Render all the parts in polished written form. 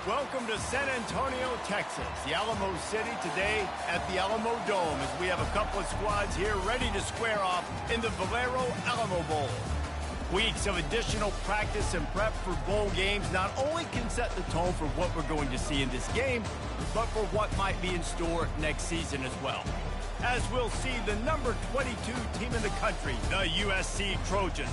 Welcome to San Antonio, Texas, the Alamo City today at the Alamo Dome as we have a couple of squads here ready to square off in the Valero Alamo Bowl. Weeks of additional practice and prep for bowl games not only can set the tone for what we're going to see in this game, but for what might be in store next season as well. As we'll see the number 22 team in the country, the USC Trojans,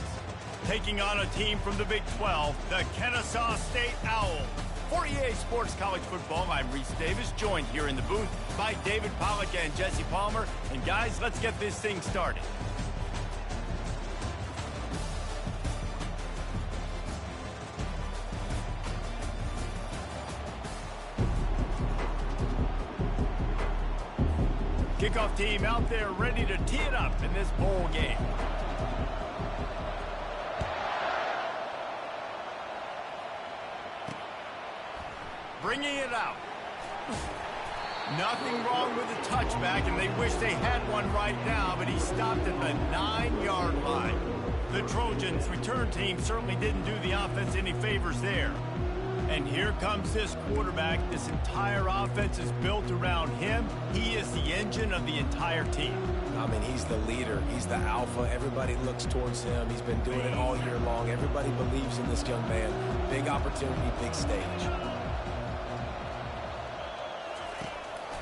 taking on a team from the Big 12, the Kennesaw State Owls. For EA Sports College Football, I'm Reese Davis, joined here in the booth by David Pollack and Jesse Palmer. And guys, let's get this thing started. Kickoff team out there ready to tee it up in this bowl game. Bringing it out. Nothing wrong with the touchback, and they wish they had one right now, but he stopped at the 9-yard line. The Trojans' return team certainly didn't do the offense any favors there. And here comes this quarterback. This entire offense is built around him. He is the engine of the entire team. I mean, he's the leader. He's the alpha. Everybody looks towards him. He's been doing it all year long. Everybody believes in this young man. Big opportunity, big stage.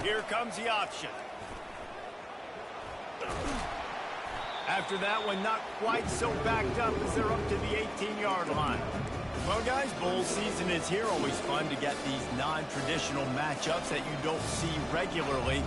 Here comes the option. After that one, not quite so backed up as they're up to the 18-yard line. Well, guys, bowl season is here. Always fun to get these non-traditional matchups that you don't see regularly.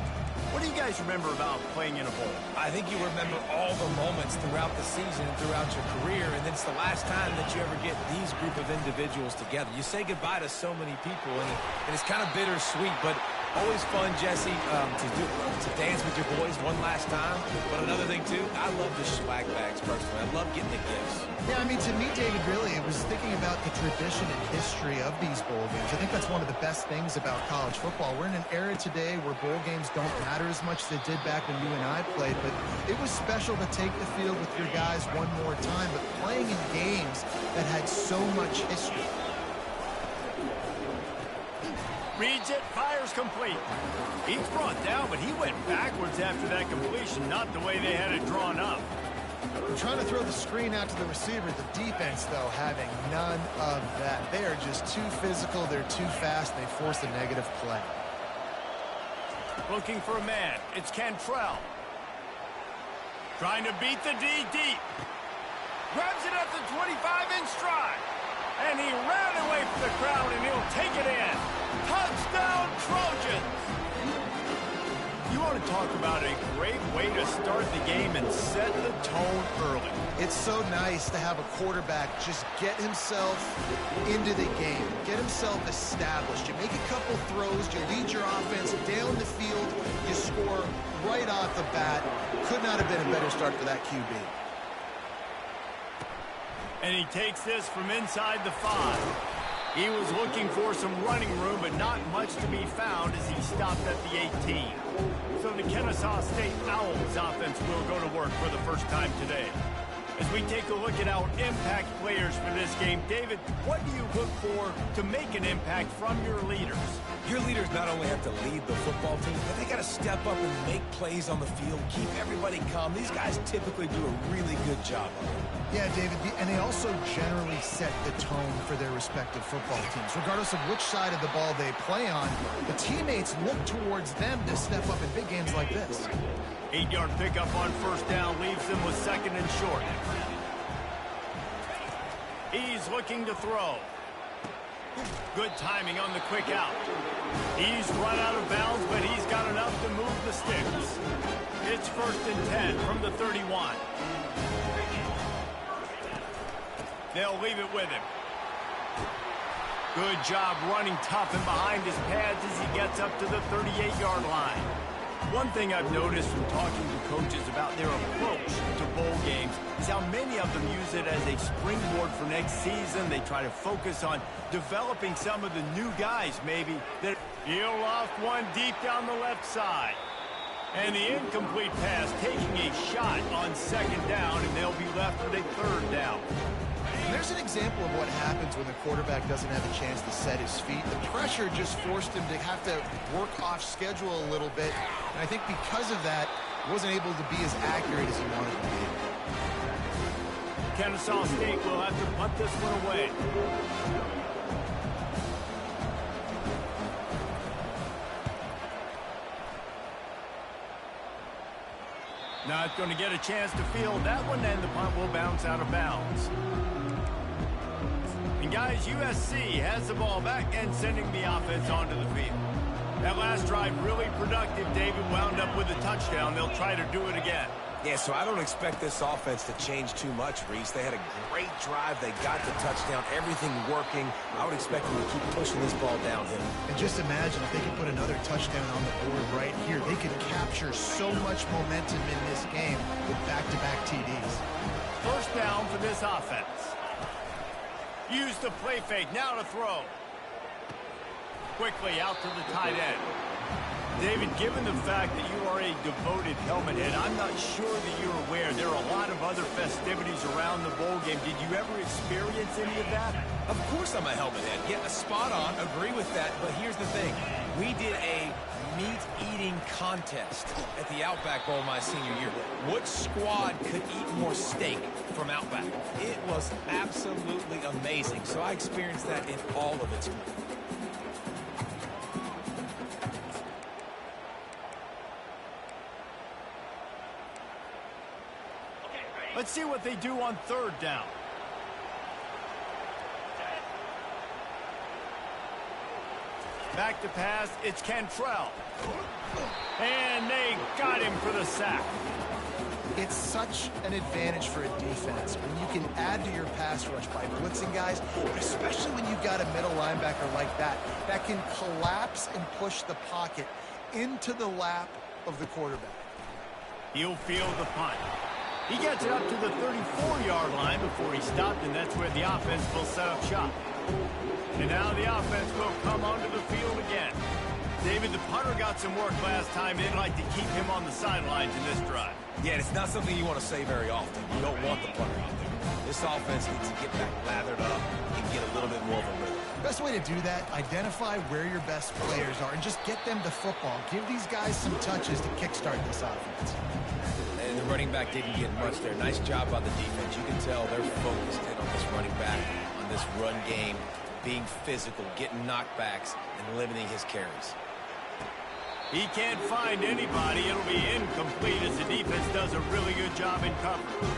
What do you guys remember about playing in a bowl? I think you remember all the moments throughout the season and throughout your career, and it's the last time that you ever get these group of individuals together. You say goodbye to so many people, and it's kind of bittersweet, but always fun, Jesse, to dance with your boys one last time. But another thing, too, I love the swag bags, personally. I love getting the gifts. Yeah, I mean, to me, David, really, it was thinking about the tradition and history of these bowl games. I think that's one of the best things about college football. We're in an era today where bowl games don't matter as much as they did back when you and I played, but it was special to take the field with your guys one more time, but playing in games that had so much history. Reads it, fires complete. He's brought down, but he went backwards after that completion, not the way they had it drawn up. They're trying to throw the screen out to the receiver. The defense, though, having none of that. They are just too physical. They're too fast. They force a negative play. Looking for a man. It's Cantrell. Trying to beat the D deep. Grabs it at the 25 in stride. And he ran away from the crowd, and he'll take it in. Touchdown, Trojans! You want to talk about a great way to start the game and set the tone early. It's so nice to have a quarterback just get himself into the game, get himself established. You make a couple throws, you lead your offense down the field, you score right off the bat. Could not have been a better start for that QB. And he takes this from inside the 5. He was looking for some running room, but not much to be found as he stopped at the 18. So the Kennesaw State Owls offense will go to work for the first time today. As we take a look at our impact players for this game, David, what do you look for to make an impact from your leaders? Your leaders not only have to lead the football team, but they got to step up and make plays on the field, keep everybody calm. These guys typically do a really good job of it. Yeah, David, and they also generally set the tone for their respective football teams. Regardless of which side of the ball they play on, the teammates look towards them to step up in big games like this. 8-yard pickup on first down leaves them with second and short. He's looking to throw. Good timing on the quick out. He's run out of bounds, but he's got enough to move the sticks. It's 1st and 10 from the 31. They'll leave it with him. Good job running tough and behind his pads as he gets up to the 38-yard line. One thing I've noticed from talking to coaches about their approach to bowl games is how many of them use it as a springboard for next season. They try to focus on developing some of the new guys, maybe. He'll loft one deep down the left side. And the incomplete pass taking a shot on second down, and they'll be left with a third down. There's an example of what happens when the quarterback doesn't have a chance to set his feet. The pressure just forced him to have to work off schedule a little bit. And I think because of that, he wasn't able to be as accurate as he wanted to be. Kennesaw State will have to punt this one away. Not going to get a chance to field that one, and the punt will bounce out of bounds. And guys, USC has the ball back and sending the offense onto the field. That last drive really productive. David wound up with a touchdown. They'll try to do it again. Yeah, so I don't expect this offense to change too much, Reese. They had a great drive. They got the touchdown. Everything working. I would expect them to keep pushing this ball downhill. And just imagine if they could put another touchdown on the board right here. They could capture so much momentum in this game with back-to-back TDs. First down for this offense. Use the play fake. Now to throw. Quickly out to the tight end. David, given the fact that you are a devoted helmet head, I'm not sure that you're aware there are a lot of other festivities around the bowl game. Did you ever experience any of that? Of course I'm a helmet head. Yeah, spot on. Agree with that. But here's the thing. We did a meat-eating contest at the Outback Bowl my senior year. What squad could eat more steak from Outback? It was absolutely amazing. So I experienced that in all of its glory. Let's see what they do on third down. Back to pass, it's Cantrell. And they got him for the sack. It's such an advantage for a defense when you can add to your pass rush by blitzing guys, especially when you've got a middle linebacker like that can collapse and push the pocket into the lap of the quarterback. He'll field the punt. He gets it up to the 34-yard line before he stopped, and that's where the offense will set up shop. And now the offense will come onto the field again. David, the punter got some work last time. They'd like to keep him on the sidelines in this drive. Yeah, it's not something you want to say very often. You don't want the punter out there. This offense needs to get back lathered up and get a little bit more of a rhythm. Best way to do that, identify where your best players are and just get them to football. Give these guys some touches to kickstart this offense. And the running back didn't get much there. Nice job by the defense. You can tell they're focused in on this running back, on this run game, being physical, getting knockbacks, and limiting his carries. He can't find anybody. It'll be incomplete as the defense does a really good job in coverage.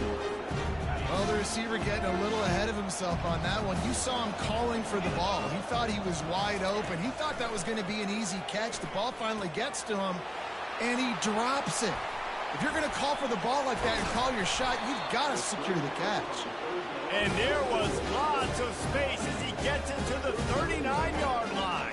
Well, the receiver getting a little ahead of himself on that one. You saw him calling for the ball. He thought he was wide open. He thought that was going to be an easy catch. The ball finally gets to him, and he drops it. If you're going to call for the ball like that and call your shot, you've got to secure the catch. And there was lots of space as he gets into the 39-yard line.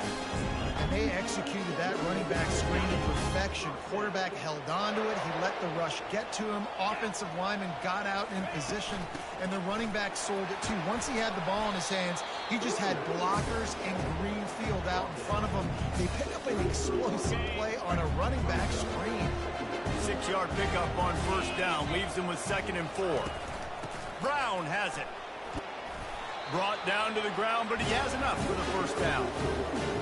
And they executed that running back screen in perfection. Quarterback held on to it. He let the rush get to him. Offensive lineman got out in position, and the running back sold it too. Once he had the ball in his hands, he just had blockers and green field out in front of him. They pick up an explosive play on a running back screen. 6-yard pickup on first down leaves him with 2nd and 4. Brown has it. Brought down to the ground, but he has enough for the first down.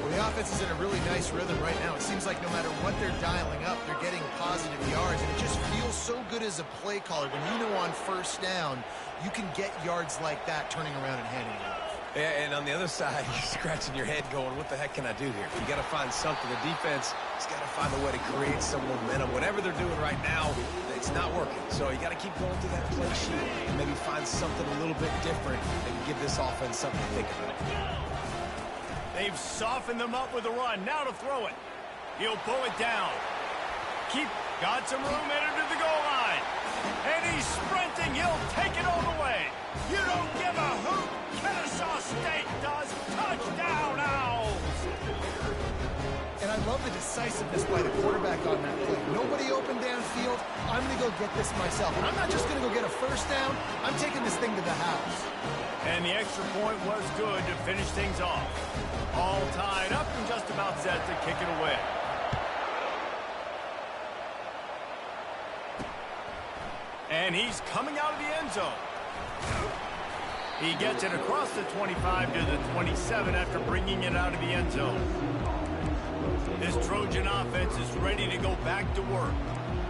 Well, the offense is in a really nice rhythm right now. It seems like no matter what they're dialing up, they're getting positive yards, and it just feels so good as a play caller when you know on first down you can get yards like that turning around and handing it off. Yeah, and on the other side, you're scratching your head going, what the heck can I do here? You got to find something. The defense has got to find a way to create some momentum. Whatever they're doing right now, it's not working. So you got to keep going through that play sheet and maybe find something a little bit different and give this offense something to think about. They've softened them up with a run. Now to throw it. He'll pull it down. Got some room headed to the goal line. And he's sprinting. He'll take it all the way. You don't give a hoot. Kennesaw State does. Touchdown, Owls. And I love the decisiveness by the quarterback on that play. Nobody open downfield. I'm going to go get this myself. And I'm not just going to go get a first down. I'm taking this thing to the house. And the extra point was good to finish things off. All tied up and just about set to kick it away. And he's coming out of the end zone. He gets it across the 25 to the 27 after bringing it out of the end zone. This Trojan offense is ready to go back to work.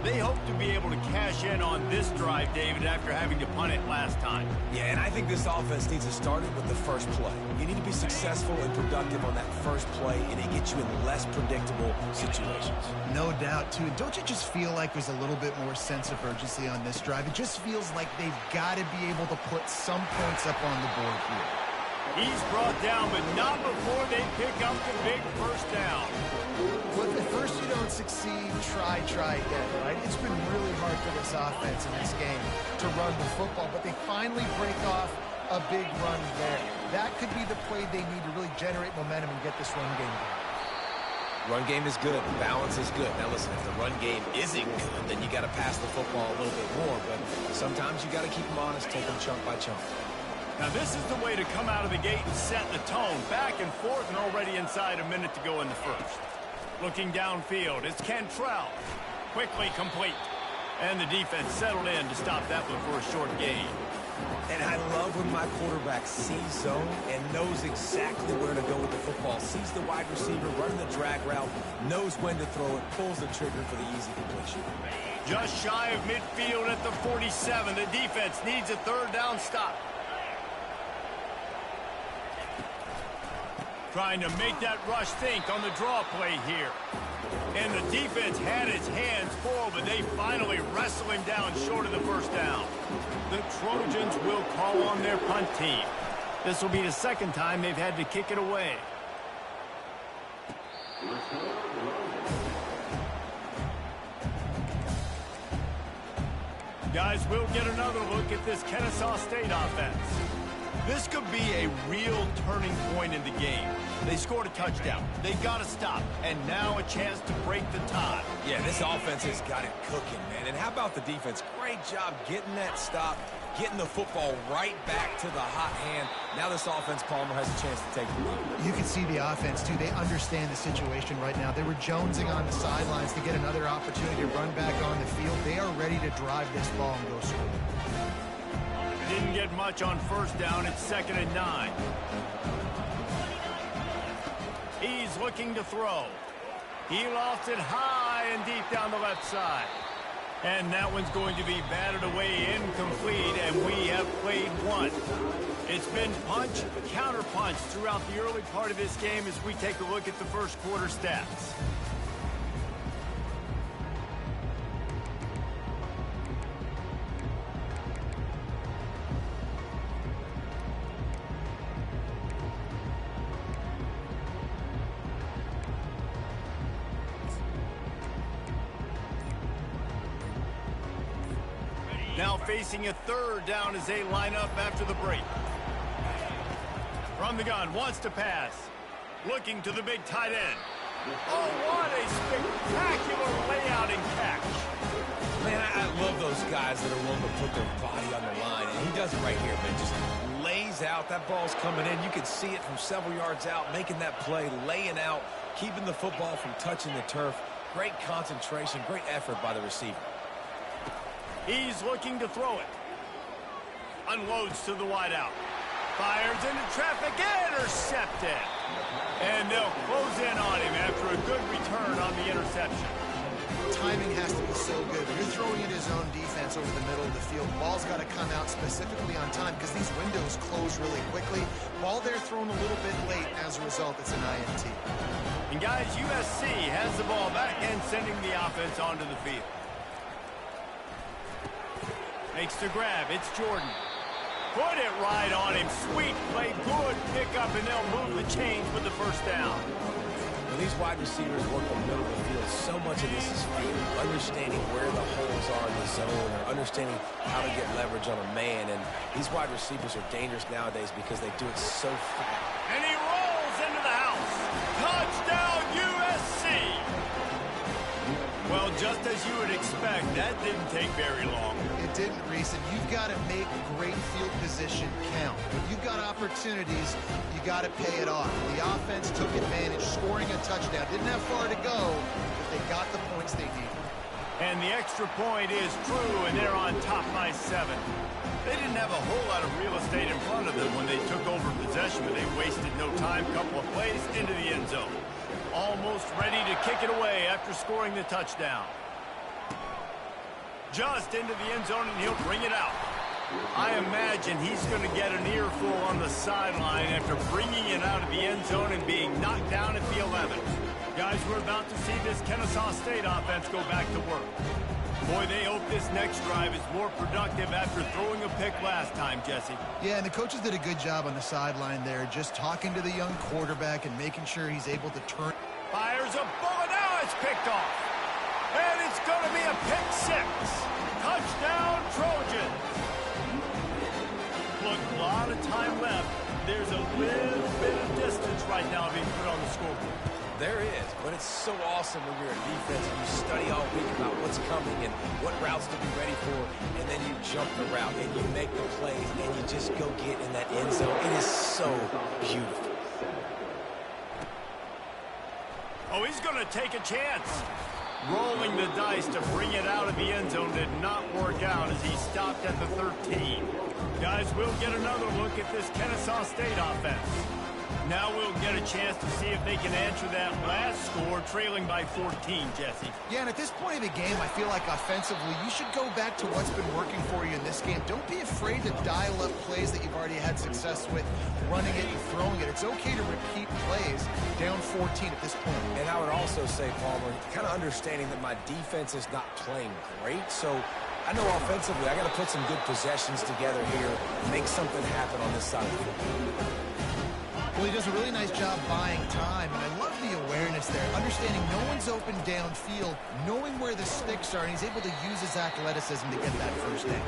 They hope to be able to cash in on this drive, David, after having to punt it last time. Yeah, and I think this offense needs to start it with the first play. You need to be successful and productive on that first play, and it gets you in less predictable situations. No doubt, too. Don't you just feel like there's a little bit more sense of urgency on this drive? It just feels like they've got to be able to put some points up on the board here. He's brought down, but not before they pick up the big first down. Well, if at first you don't succeed, try again, right? It's been really hard for this offense in this game to run the football, but they finally break off a big run there. That could be the play they need to really generate momentum and get this run game going. Run game is good. Balance is good. Now, listen, if the run game isn't good, then you got to pass the football a little bit more, but sometimes you got to keep them honest, take them chunk by chunk. Now, this is the way to come out of the gate and set the tone. Back and forth and already inside a minute to go in the first. Looking downfield, it's Cantrell. Quickly complete. And the defense settled in to stop that one for a short gain. And I love when my quarterback sees zone and knows exactly where to go with the football. Sees the wide receiver running the drag route, knows when to throw it, pulls the trigger for the easy completion. Just shy of midfield at the 47. The defense needs a third down stop. Trying to make that rush think on the draw play here. And the defense had its hands full, but they finally wrestle him down short of the first down. The Trojans will call on their punt team. This will be the second time they've had to kick it away. Guys, we'll get another look at this Kennesaw State offense. This could be a real turning point in the game. They scored a touchdown. They got to stop. And now a chance to break the tie. Yeah, this offense has got it cooking, man. And how about the defense? Great job getting that stop, getting the football right back to the hot hand. Now this offense, Palmer, has a chance to take the lead. You can see the offense, too. They understand the situation right now. They were jonesing on the sidelines to get another opportunity to run back on the field. They are ready to drive this ball and go score. Didn't get much on first down. It's 2nd and 9. He's looking to throw. He lofts it high and deep down the left side. And that one's going to be batted away incomplete, and we have played one. It's been punch, counter punch throughout the early part of this game as we take a look at the first quarter stats. Now facing a third down as they line up after the break. From the gun, wants to pass. Looking to the big tight end. Oh, what a spectacular layout and catch. Man, I love those guys that are willing to put their body on the line. And he does it right here, man. Just lays out. That ball's coming in. You can see it from several yards out, making that play, laying out, keeping the football from touching the turf. Great concentration, great effort by the receiver. He's looking to throw it. Unloads to the wideout. Fires into traffic, intercepted. And they'll close in on him after a good return on the interception. Timing has to be so good. When you're throwing at his own defense over the middle of the field, ball's got to come out specifically on time because these windows close really quickly. Ball there thrown a little bit late. As a result, it's an INT. And guys, USC has the ball back and sending the offense onto the field. Makes the grab. It's Jordan. Put it right on him. Sweet play. Good pickup, and they'll move the chains with the first down. When these wide receivers work the middle of the field, so much of this is feel, understanding where the holes are in the zone, or understanding how to get leverage on a man. And these wide receivers are dangerous nowadays because they do it so fast. And he rolls into the house. Touchdown, USC. Well, just as you would expect, that didn't take very long. It didn't, Reese, and you've got to make great field position count. When you've got opportunities, you got to pay it off. The offense took advantage, scoring a touchdown. Didn't have far to go, but they got the points they needed. And the extra point is true, and they're on top by 7. They didn't have a whole lot of real estate in front of them when they took over possession, but they wasted no time. Couple of plays into the end zone. Almost ready to kick it away after scoring the touchdown. Just into the end zone, and he'll bring it out. I imagine he's going to get an earful on the sideline after bringing it out of the end zone and being knocked down at the 11. Guys, we're about to see this Kennesaw State offense go back to work. Boy, they hope this next drive is more productive after throwing a pick last time, Jesse. Yeah, and the coaches did a good job on the sideline there, just talking to the young quarterback and making sure he's able to turn. Fires a bullet. Now it's picked off. And it's going to be a pick 6. Touchdown, Trojans. Look, a lot of time left. There's a little bit of distance right now being put on the scoreboard. There is, but it's so awesome when you're a defense and you study all week about what's coming and what routes to be ready for, and then you jump the route and you make the plays and you just go get in that end zone. It is so beautiful. Oh, he's going to take a chance. Rolling the dice to bring it out of the end zone did not work out as he stopped at the 13. Guys, we'll get another look at this Kennesaw State offense. Now we'll get a chance to see if they can answer that last score, trailing by 14, Jesse. Yeah, and at this point of the game, I feel like offensively, you should go back to what's been working for you in this game. Don't be afraid to dial up plays that you've already had success with, running it and throwing it. It's okay to repeat plays down 14 at this point. And I would also say, Palmer, kind of understanding that my defense is not playing great, so I know offensively I got to put some good possessions together here, make something happen on this side of the football. Well, he does a really nice job buying time, and I love the awareness there, understanding no one's open downfield, knowing where the sticks are, and he's able to use his athleticism to get that first down.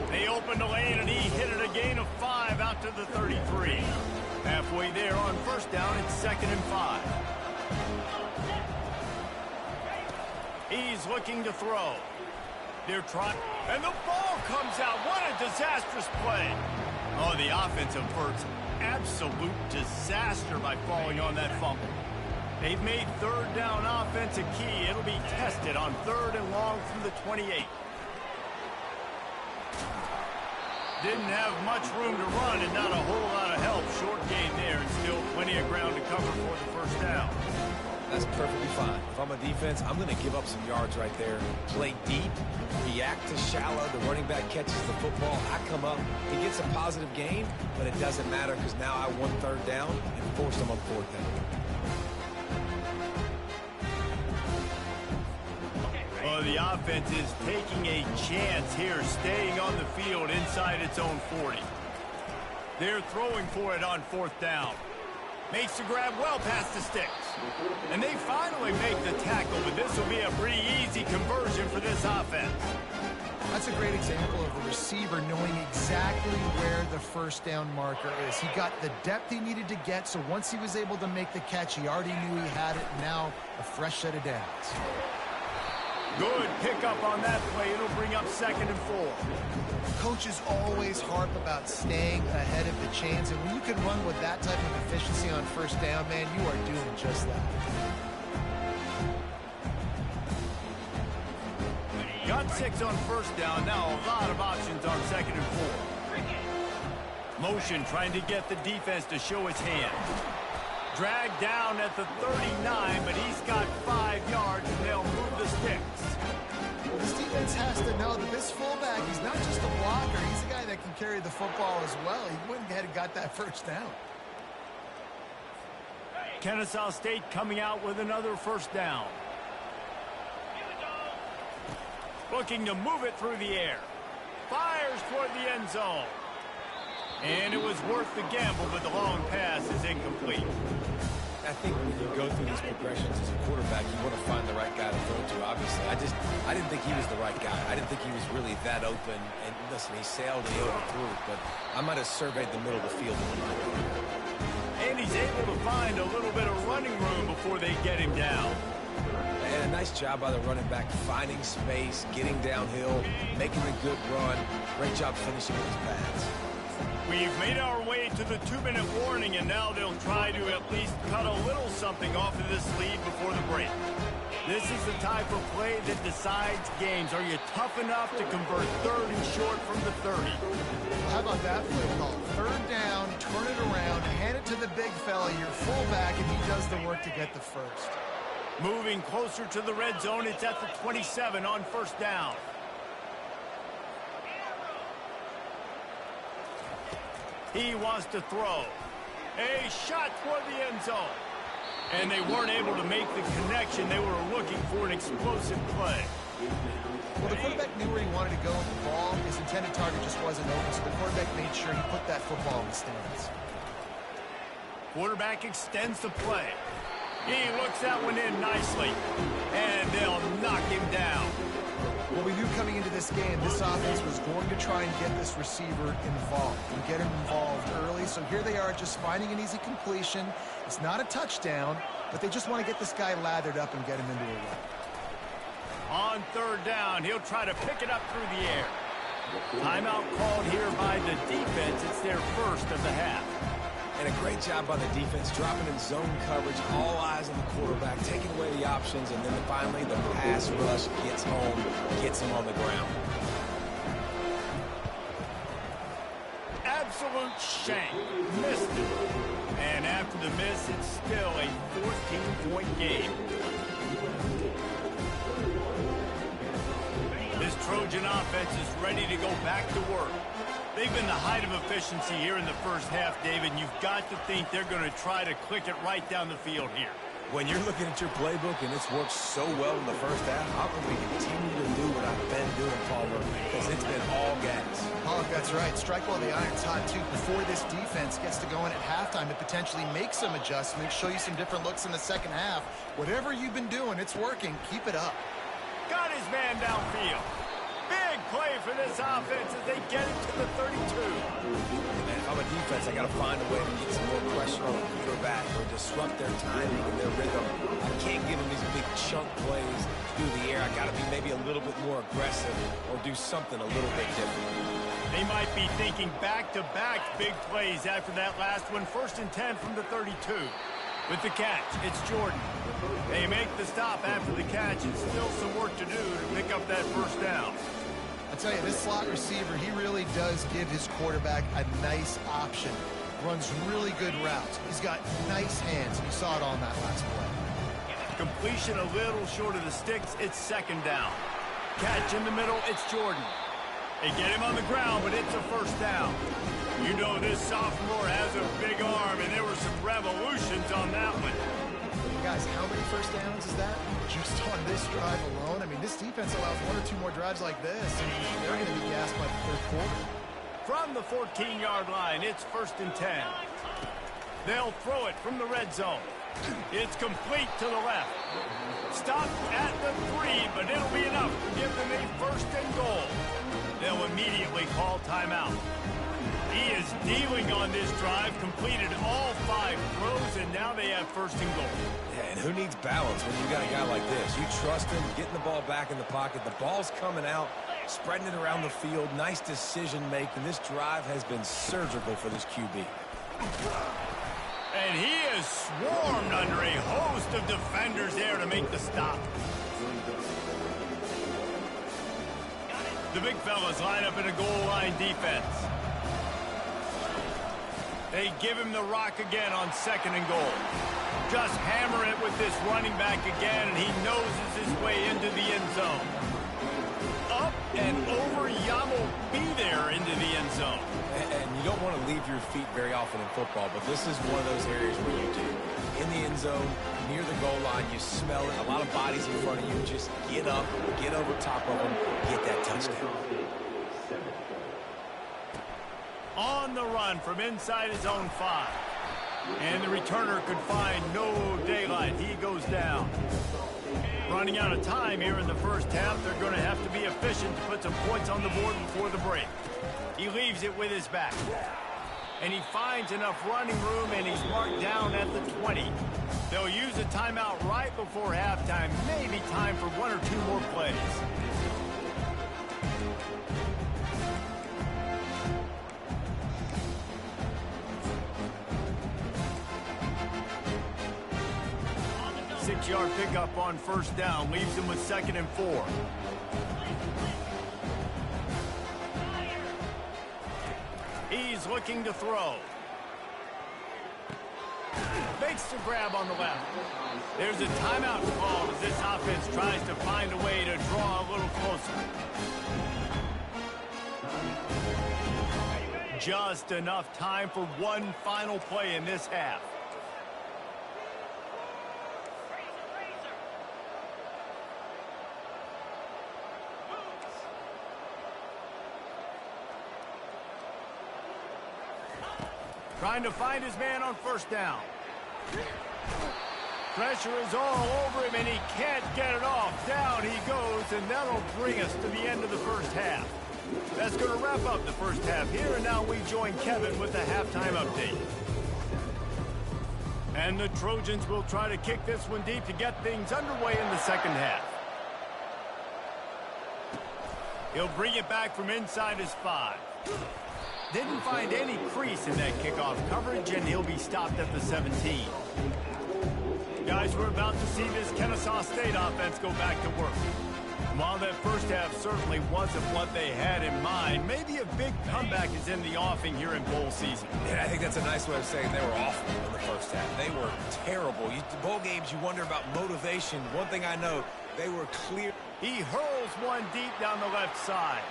They opened a lane, and he hit it a gain of 5 out to the 33. Halfway there on first down, it's 2nd and 5. He's looking to throw. They're trying, and the ball comes out. What a disastrous play. Oh, the offense averts absolute disaster by falling on that fumble. They've made 3rd down offense a key. It'll be tested on 3rd and long from the 28. Didn't have much room to run and not a whole lot of help. Short gain there and still plenty of ground to cover for the first down. That's perfectly fine. If I'm a defense, I'm going to give up some yards right there. Play deep, react to shallow. The running back catches the football. I come up. He gets a positive gain, but it doesn't matter because now I won 3rd down and forced him on 4th down. Well, the offense is taking a chance here, staying on the field inside its own 40. They're throwing for it on 4th down. Makes the grab well past the sticks. And they finally make the tackle, but this will be a pretty easy conversion for this offense. That's a great example of a receiver knowing exactly where the first down marker is. He got the depth he needed to get, so once he was able to make the catch, he already knew he had it. Now a fresh set of downs. Good pickup on that play. It'll bring up 2nd and 4. Coaches always harp about staying ahead of the chains, and when you can run with that type of efficiency on first down, man, you are doing just that. Got 6 on first down. Now a lot of options on 2nd and 4. Motion trying to get the defense to show his hand. Dragged down at the 39, but he's got 5 yards, and they'll move the sticks. Well, this defense has to know that this fullback, he's not just a blocker. He's a guy that can carry the football as well. He went ahead and got that first down. Kennesaw State coming out with another first down. Looking to move it through the air. Fires toward the end zone. And it was worth the gamble, but the long pass is incomplete. I think when you go through these progressions as a quarterback, you want to find the right guy to throw to, obviously. I didn't think he was the right guy. I didn't think he was really that open. And listen, he sailed and he overthrew it, but I might have surveyed the middle of the field a little bit. And he's able to find a little bit of running room before they get him down. And a nice job by the running back, finding space, getting downhill, making a good run. Great job finishing with his pads. We've made our way to the 2-minute warning, and now they'll try to at least cut a little something off of this lead before the break. This is the type of play that decides games. Are you tough enough to convert 3rd and short from the 30? How about that play call? 3rd down, turn it around, hand it to the big fella, your fullback, and he does the work to get the first. Moving closer to the red zone, it's at the 27 on 1st down. He wants to throw. A shot toward the end zone. And they weren't able to make the connection. They were looking for an explosive play. Well, the quarterback knew where he wanted to go with the ball. His intended target just wasn't open, so the quarterback made sure he put that football in the stands. Quarterback extends the play. He looks that one in nicely. And they'll knock him down. Well, we knew coming into this game, this offense was going to try and get this receiver involved and get him involved early. So here they are just finding an easy completion. It's not a touchdown, but they just want to get this guy lathered up and get him into a run. On 3rd down, he'll try to pick it up through the air. Timeout called here by the defense. It's their first of the half. And a great job by the defense, dropping in zone coverage, all eyes on the quarterback, taking away the options, and then finally the pass rush gets home, gets him on the ground. Absolute shank. Missed it. And after the miss, it's still a 14-point game. This Trojan offense is ready to go back to work. They've been the height of efficiency here in the first half, David, and you've got to think they're going to try to click it right down the field here. When you're looking at your playbook and it's worked so well in the first half, how can we continue to do what I've been doing, Palmer? Because it's been all gas. Oh, that's right. Strike while the iron's hot, too. Before this defense gets to going at halftime to potentially make some adjustments, show you some different looks in the second half. Whatever you've been doing, it's working. Keep it up. Got his man downfield. Big play for this offense as they get it to the 32. And if I'm a defense, I got to find a way to get some more pressure on the quarterback or disrupt their timing and their rhythm. I can't give them these big chunk plays through the air. I got to be maybe a little bit more aggressive or do something a little bit different. They might be thinking back-to-back big plays after that last one. 1st and 10 from the 32. With the catch, it's Jordan. They make the stop after the catch, and still some work to do to pick up that 1st down. I tell you, this slot receiver, he really does give his quarterback a nice option. Runs really good routes. He's got nice hands. You saw it on that last play. Completion a little short of the sticks. It's 2nd down. Catch in the middle. It's Jordan. They get him on the ground, but it's a 1st down. You know this sophomore has a big arm, and there were some revolutions on that one. Guys, how many 1st downs is that? Just on this drive alone? I mean, this defense allows 1 or 2 more drives like this, and they're going to be gassed by the 3rd quarter. From the 14-yard line, it's 1st and 10. They'll throw it from the red zone. It's complete to the left. Stopped at the 3, but it'll be enough to give them a 1st and goal. They'll immediately call timeout. He is dealing on this drive, completed all 5 throws, and now they have 1st and goal. Yeah, and who needs balance when you got a guy like this? You trust him, getting the ball back in the pocket. The ball's coming out, spreading it around the field. Nice decision-making. This drive has been surgical for this QB. And he is swarmed under a host of defenders there to make the stop. The big fellas line up in a goal line defense. They give him the rock again on 2nd and goal. Just hammer it with this running back again, and he noses his way into the end zone. Up and over, Yamo be there into the end zone. And you don't want to leave your feet very often in football, but this is one of those areas where you do. In the end zone, near the goal line, you smell it. A lot of bodies in front of you. Just get up, get over top of them, get that touchdown. On the run from inside his own 5. And the returner could find no daylight. He goes down. Running out of time here in the first half. They're going to have to be efficient to put some points on the board before the break. He leaves it with his back. And he finds enough running room, and he's marked down at the 20. They'll use a timeout right before halftime. Maybe time for 1 or 2 more plays. 6-yard pickup on first down. Leaves him with 2nd and 4. He's looking to throw. Makes the grab on the left. There's a timeout called as this offense tries to find a way to draw a little closer. Just enough time for one final play in this half. Trying to find his man on first down. Pressure is all over him, and he can't get it off. Down he goes, and that'll bring us to the end of the first half. That's going to wrap up the first half here, and now we join Kevin with the halftime update. And the Trojans will try to kick this one deep to get things underway in the second half. He'll bring it back from inside his 5. Didn't find any crease in that kickoff coverage, and he'll be stopped at the 17. Guys, we're about to see this Kennesaw State offense go back to work. While that first half certainly wasn't what they had in mind, maybe a big comeback is in the offing here in bowl season. Yeah, I think that's a nice way of saying they were awful in the first half. They were terrible. Bowl games, you wonder about motivation. One thing I know, they were clear. He hurls one deep down the left side.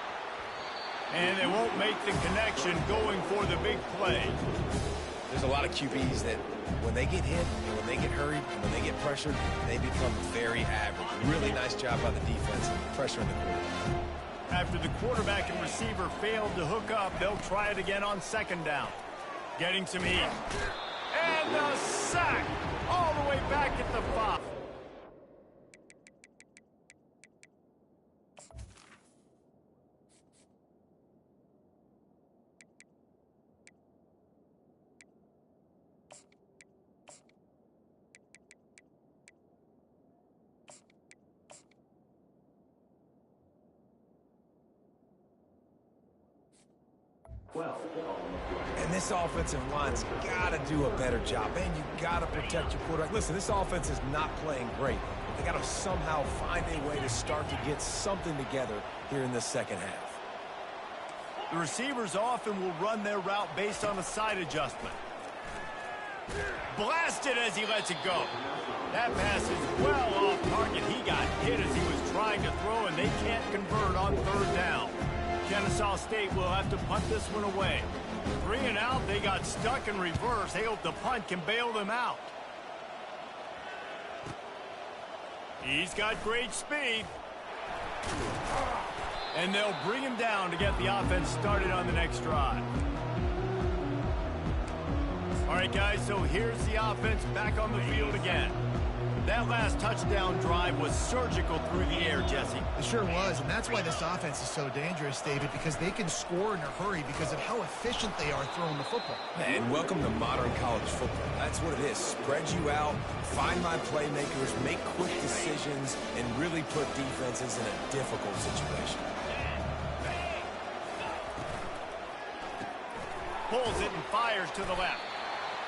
And they won't make the connection going for the big play. There's a lot of QBs that when they get hit, and when they get hurried, and when they get pressured, they become very average. Really nice job by the defense pressuring the quarterback. After the quarterback and receiver failed to hook up, they'll try it again on 2nd down. Getting some heat. And a sack all the way back at the 5. And this offensive line's got to do a better job. Man, you got to protect your quarterback. Listen, this offense is not playing great. They got to somehow find a way to start to get something together here in the second half. The receivers often will run their route based on a side adjustment. Blasted as he lets it go. That pass is well off target. He got hit as he was trying to throw, and they can't convert on 3rd down. Kennesaw State will have to punt this one away. 3 and out, they got stuck in reverse. They hope the punt can bail them out. He's got great speed. And they'll bring him down to get the offense started on the next drive. All right, guys, so here's the offense back on the field again. That last touchdown drive was surgical through the air, Jesse. It sure was, and that's why this offense is so dangerous, David, because they can score in a hurry because of how efficient they are throwing the football. And welcome to modern college football. That's what it is. Spread you out, find my playmakers, make quick decisions, and really put defenses in a difficult situation. Pulls it and fires to the left.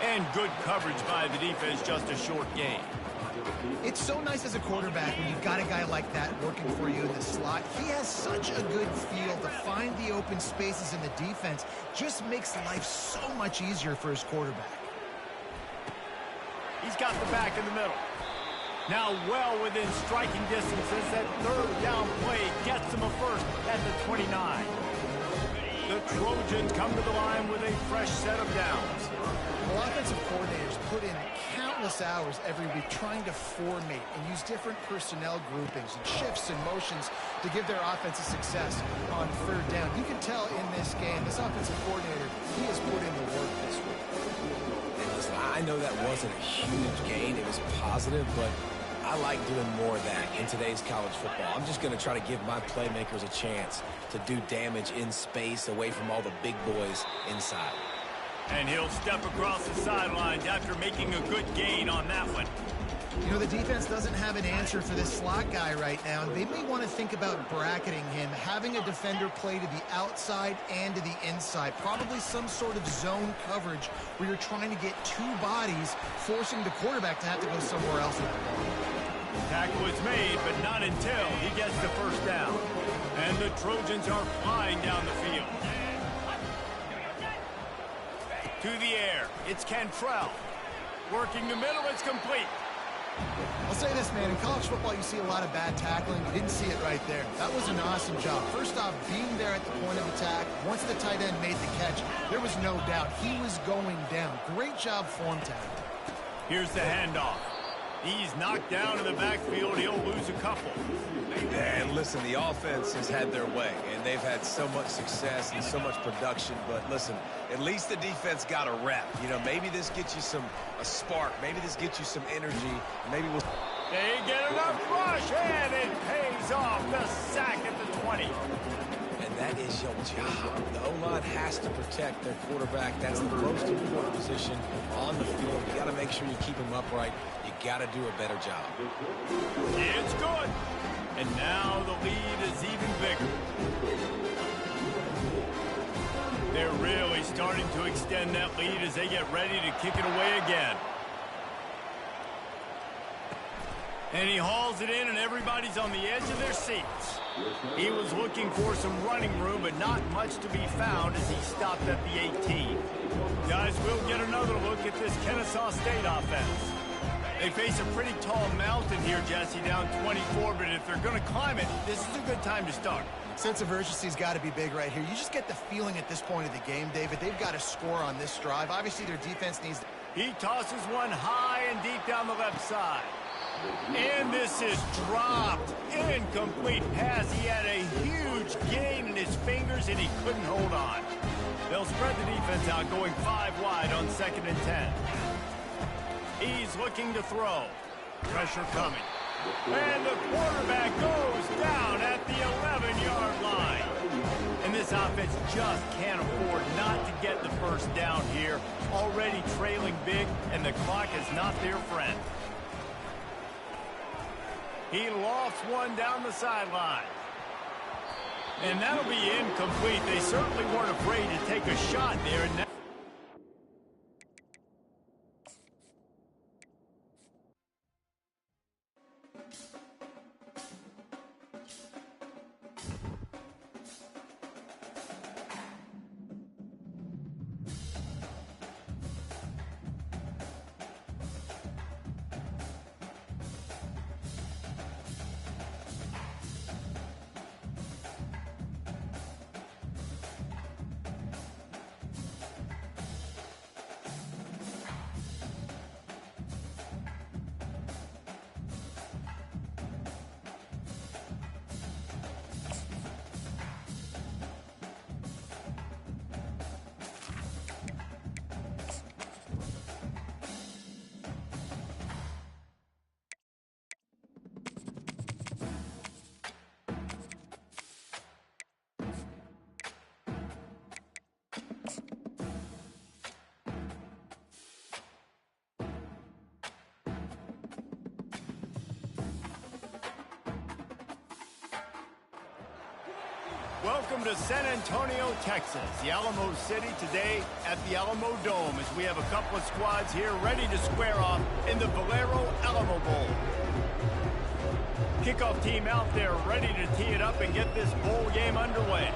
And good coverage by the defense, just a short gain. It's so nice as a quarterback when you've got a guy like that working for you in the slot. He has such a good feel to find the open spaces in the defense. Just makes life so much easier for his quarterback. He's got the back in the middle. Now well within striking distances. That 3rd down play gets him a first at the 29. The Trojans come to the line with a fresh set of downs. Well, offensive coordinators put in countless hours every week trying to formate and use different personnel groupings and shifts and motions to give their offense a success on 3rd down. You can tell in this game, this offensive coordinator, he has put in the work this week. And listen, I know that wasn't a huge gain. It was positive, but I like doing more of that in today's college football. I'm just going to try to give my playmakers a chance to do damage in space away from all the big boys inside. And he'll step across the sidelines after making a good gain on that one. You know, the defense doesn't have an answer for this slot guy right now. They may want to think about bracketing him, having a defender play to the outside and to the inside. Probably some sort of zone coverage where you're trying to get 2 bodies, forcing the quarterback to have to go somewhere else with the ball. Tackle is made, but not until he gets the first down. And the Trojans are flying down the field. To the air, it's Cantrell. Working the middle, it's complete. I'll say this, man. In college football, you see a lot of bad tackling. You didn't see it right there. That was an awesome job. First off, being there at the point of attack. Once the tight end made the catch, there was no doubt he was going down. Great job form tackle. Here's the handoff. He's knocked down in the backfield. He'll lose a couple. And listen, the offense has had their way, and they've had so much success and so much production. But listen, at least the defense got a rep. You know, maybe this gets you a spark. Maybe this gets you some energy. Maybe we'll... They get enough rush, and it pays off. The sack at the 20. And that is your job. The O-line has to protect their quarterback. That's the most important position on the field. You got to make sure you keep him upright. You got to do a better job. It's good. And now the lead is even bigger. They're really starting to extend that lead as they get ready to kick it away again. And he hauls it in, and everybody's on the edge of their seats. He was looking for some running room, but not much to be found as he stopped at the 18. Guys, we'll get another look at this Kennesaw State offense. They face a pretty tall mountain here, Jesse, down 24, but if they're going to climb it, this is a good time to start. Sense of urgency's got to be big right here. You just get the feeling at this point of the game, David, they've got to score on this drive. Obviously, their defense needs... He tosses one high and deep down the left side. And this is dropped. Incomplete pass. He had a huge gain in his fingers, and he couldn't hold on. They'll spread the defense out, going 5 wide on 2nd and 10. He's looking to throw. Pressure coming. And the quarterback goes down at the 11-yard line. And this offense just can't afford not to get the first down here. Already trailing big, and the clock is not their friend. He lofts one down the sideline. And that'll be incomplete. They certainly weren't afraid to take a shot there. And welcome to San Antonio, Texas, the Alamo City today at the Alamo Dome as we have a couple of squads here ready to square off in the Valero Alamo Bowl. Kickoff team out there ready to tee it up and get this bowl game underway.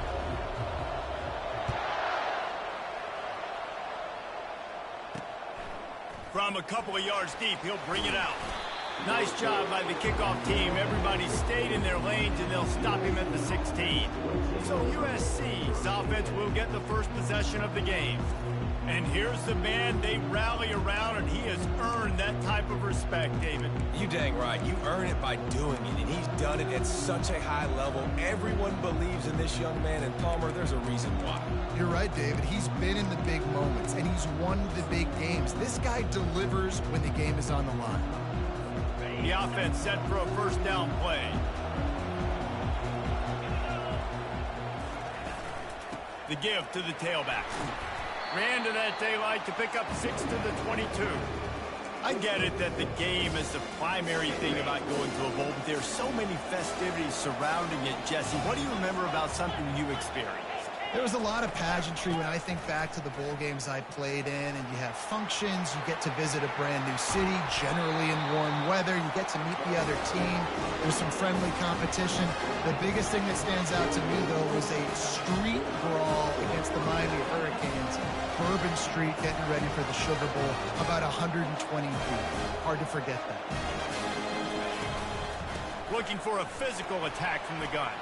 From a couple of yards deep, he'll bring it out. Nice job by the kickoff team. Everybody stayed in their lanes, and they'll stop him at the 16. So USC's offense will get the first possession of the game. And here's the man they rally around, and he has earned that type of respect, David. You dang right. You earn it by doing it, and he's done it at such a high level. Everyone believes in this young man, and Palmer, there's a reason why. You're right, David. He's been in the big moments, and he's won the big games. This guy delivers when the game is on the line. The offense set for a first down play. The give to the tailback. Ran to that daylight to pick up 6 to the 22. I get it that the game is the primary thing about going to a bowl, but there's so many festivities surrounding it, Jesse. What do you remember about something you experienced? There was a lot of pageantry when I think back to the bowl games I played in, and you have functions, you get to visit a brand new city, generally in warm weather, you get to meet the other team, there's some friendly competition. The biggest thing that stands out to me, though, was a street brawl against the Miami Hurricanes. Bourbon Street getting ready for the Sugar Bowl, about 120 feet. Hard to forget that. Looking for a physical attack from the gun.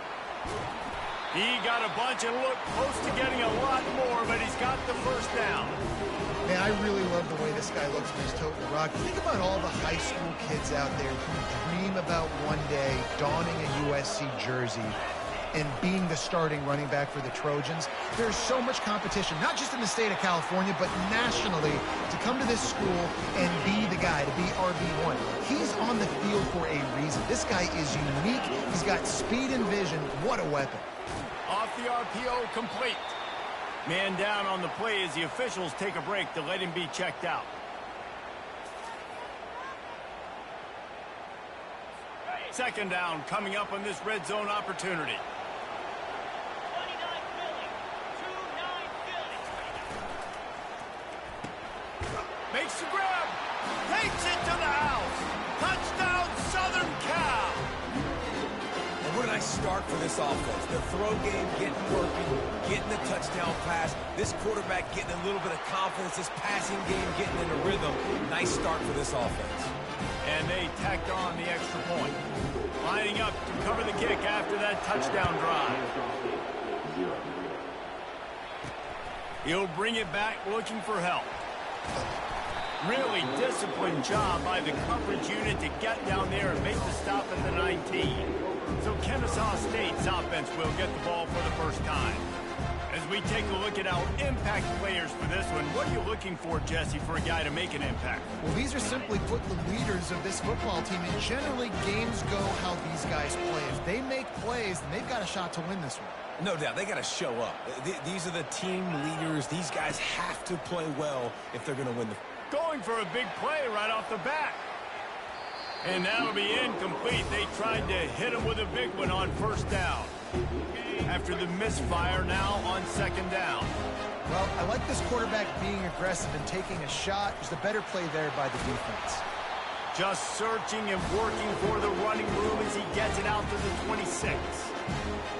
He got a bunch and looked close to getting a lot more, but he's got the first down. Man, I really love the way this guy looks when he's toting the rock. Think about all the high school kids out there who dream about one day donning a USC jersey and being the starting running back for the Trojans. There's so much competition, not just in the state of California, but nationally, to come to this school and be the guy, to be RB1. He's on the field for a reason. This guy is unique. He's got speed and vision. What a weapon. Off the RPO, complete. Man down on the play as the officials take a break to let him be checked out. Second down coming up on this red zone opportunity. Makes the grab. Takes it to the house. Touchdown, Southern Cal. And what a nice start for this offense. The throw game getting working, getting the touchdown pass. This quarterback getting a little bit of confidence. This passing game getting in a rhythm. Nice start for this offense. And they tacked on the extra point. Lining up to cover the kick after that touchdown drive. He'll bring it back looking for help. Really disciplined job by the coverage unit to get down there and make the stop at the 19. So Kennesaw State's offense will get the ball for the first time. As we take a look at our impact players for this one, what are you looking for, Jesse, for a guy to make an impact? Well, these are simply put the leaders of this football team, and generally games go how these guys play. If they make plays, then they've got a shot to win this one. No doubt, they got to show up. These are the team leaders. These guys have to play well if they're going to win the... Going for a big play right off the bat. And that'll be incomplete. They tried to hit him with a big one on first down. After the misfire now on second down. Well, I like this quarterback being aggressive and taking a shot. There's a better play there by the defense. Just searching and working for the running room as he gets it out to the 26.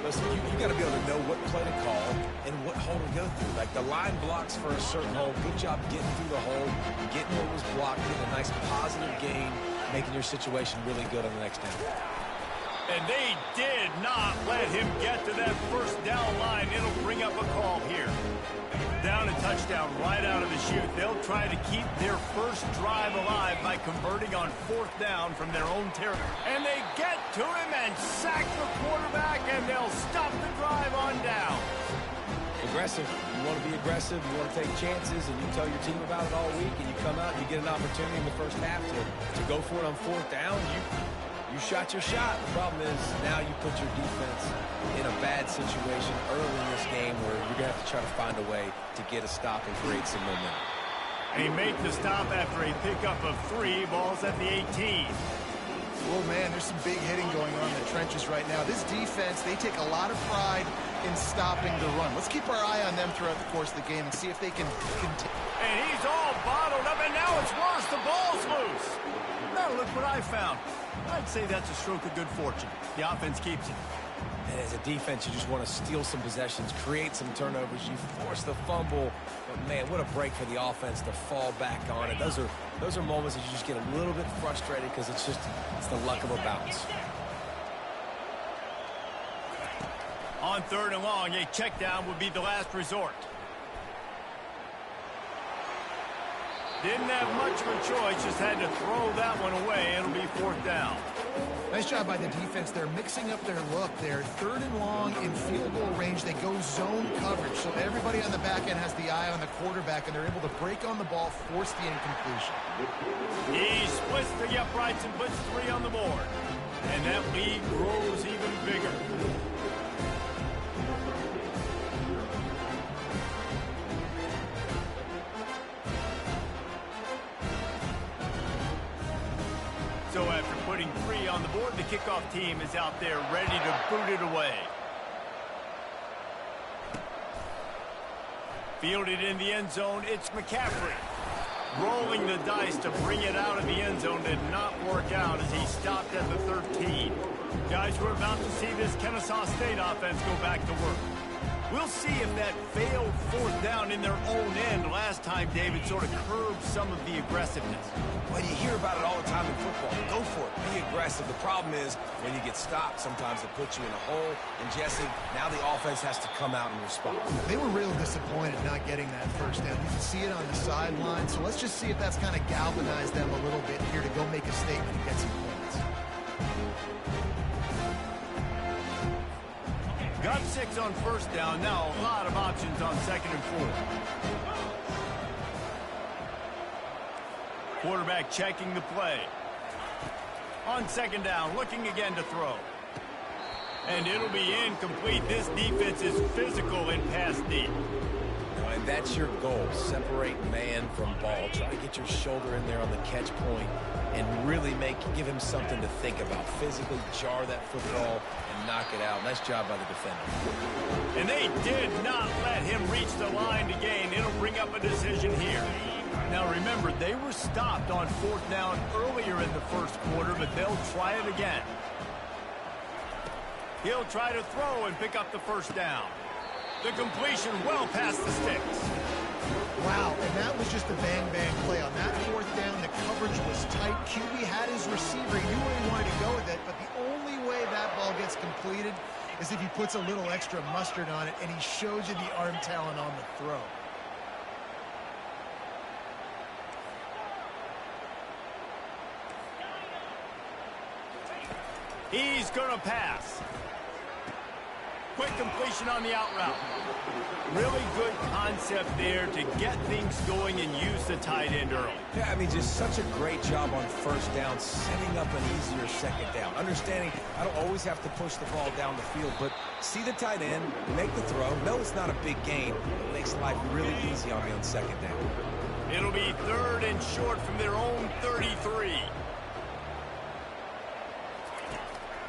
Listen, you got to be able to know what play to call and what hole to go through. Like the line blocks for a certain hole. Good job getting through the hole, getting what was blocked, getting a nice positive gain, making your situation really good on the next down. And they did not let him get to that first down line. It'll bring up a call here. Down a touchdown right out of the chute. They'll try to keep their first drive alive by converting on fourth down from their own territory. And they get to him and sack the quarterback, and they'll stop the drive on down. Aggressive. You want to be aggressive. You want to take chances, and you tell your team about it all week, and you come out and you get an opportunity in the first half to go for it on fourth down. You shot your shot. The problem is now you put your defense in a bad situation early in this game where you're going to have to try to find a way to get a stop and create some momentum. And he made the stop after a pickup of 3. Ball's at the 18. Oh, man, there's some big hitting going on in the trenches right now. This defense, they take a lot of pride in stopping the run. Let's keep our eye on them throughout the course of the game and see if they can continue. And he's all bottled up, and now it's worse. The ball's loose. Now look what I found. I'd say that's a stroke of good fortune. The offense keeps it. And as a defense, you just want to steal some possessions, create some turnovers. You force the fumble. But, man, what a break for the offense to fall back on it. Those are moments that you just get a little bit frustrated because it's the luck of a bounce. On third and long, a check down would be the last resort. Didn't have much of a choice, just had to throw that one away. It'll be fourth down. Nice job by the defense. They're mixing up their look. They're third and long in field goal range. They go zone coverage. So everybody on the back end has the eye on the quarterback, and they're able to break on the ball, force the incompletion. He splits the uprights and puts 3 on the board. And that lead grows even bigger. So after putting 3 on the board, the kickoff team is out there ready to boot it away. Fielded in the end zone, it's McCaffrey. Rolling the dice to bring it out of the end zone did not work out as he stopped at the 13. Guys, we're about to see this Kennesaw State offense go back to work. We'll see if that failed fourth down in their own end last time, David, sort of curbed some of the aggressiveness. Well, you hear about it all the time in football. Go for it. Be aggressive. The problem is when you get stopped, sometimes it puts you in a hole. And, Jesse, now the offense has to come out and respond. They were real disappointed not getting that first down. You can see it on the sideline. So let's just see if that's kind of galvanized them a little bit here to go make a statement and get some points. Got 6 on first down. Now a lot of options on 2nd and 4. Quarterback checking the play. On 2nd down, looking again to throw. And it'll be incomplete. This defense is physical in pass deep. And that's your goal. Separate man from ball. Try to get your shoulder in there on the catch point and really give him something to think about. Physically jar that football and knock it out. Nice job by the defender. And they did not let him reach the line to gain. It'll bring up a decision here. Now remember, they were stopped on 4th down earlier in the first quarter, but they'll try it again. He'll try to throw and pick up the first down. The completion well past the sticks. Wow, and that was just a bang-bang play. On that 4th down, the coverage was tight. QB had his receiver. He knew where he wanted to go with it, but the only way that ball gets completed is if he puts a little extra mustard on it, and he shows you the arm talent on the throw. He's going to pass. Quick completion on the out route. Really good concept there to get things going and use the tight end early. Yeah, I mean, just such a great job on first down, setting up an easier 2nd down. Understanding I don't always have to push the ball down the field, but see the tight end, make the throw. No, it's not a big gain. It makes life really easy on me on 2nd down. It'll be 3rd and short from their own 33.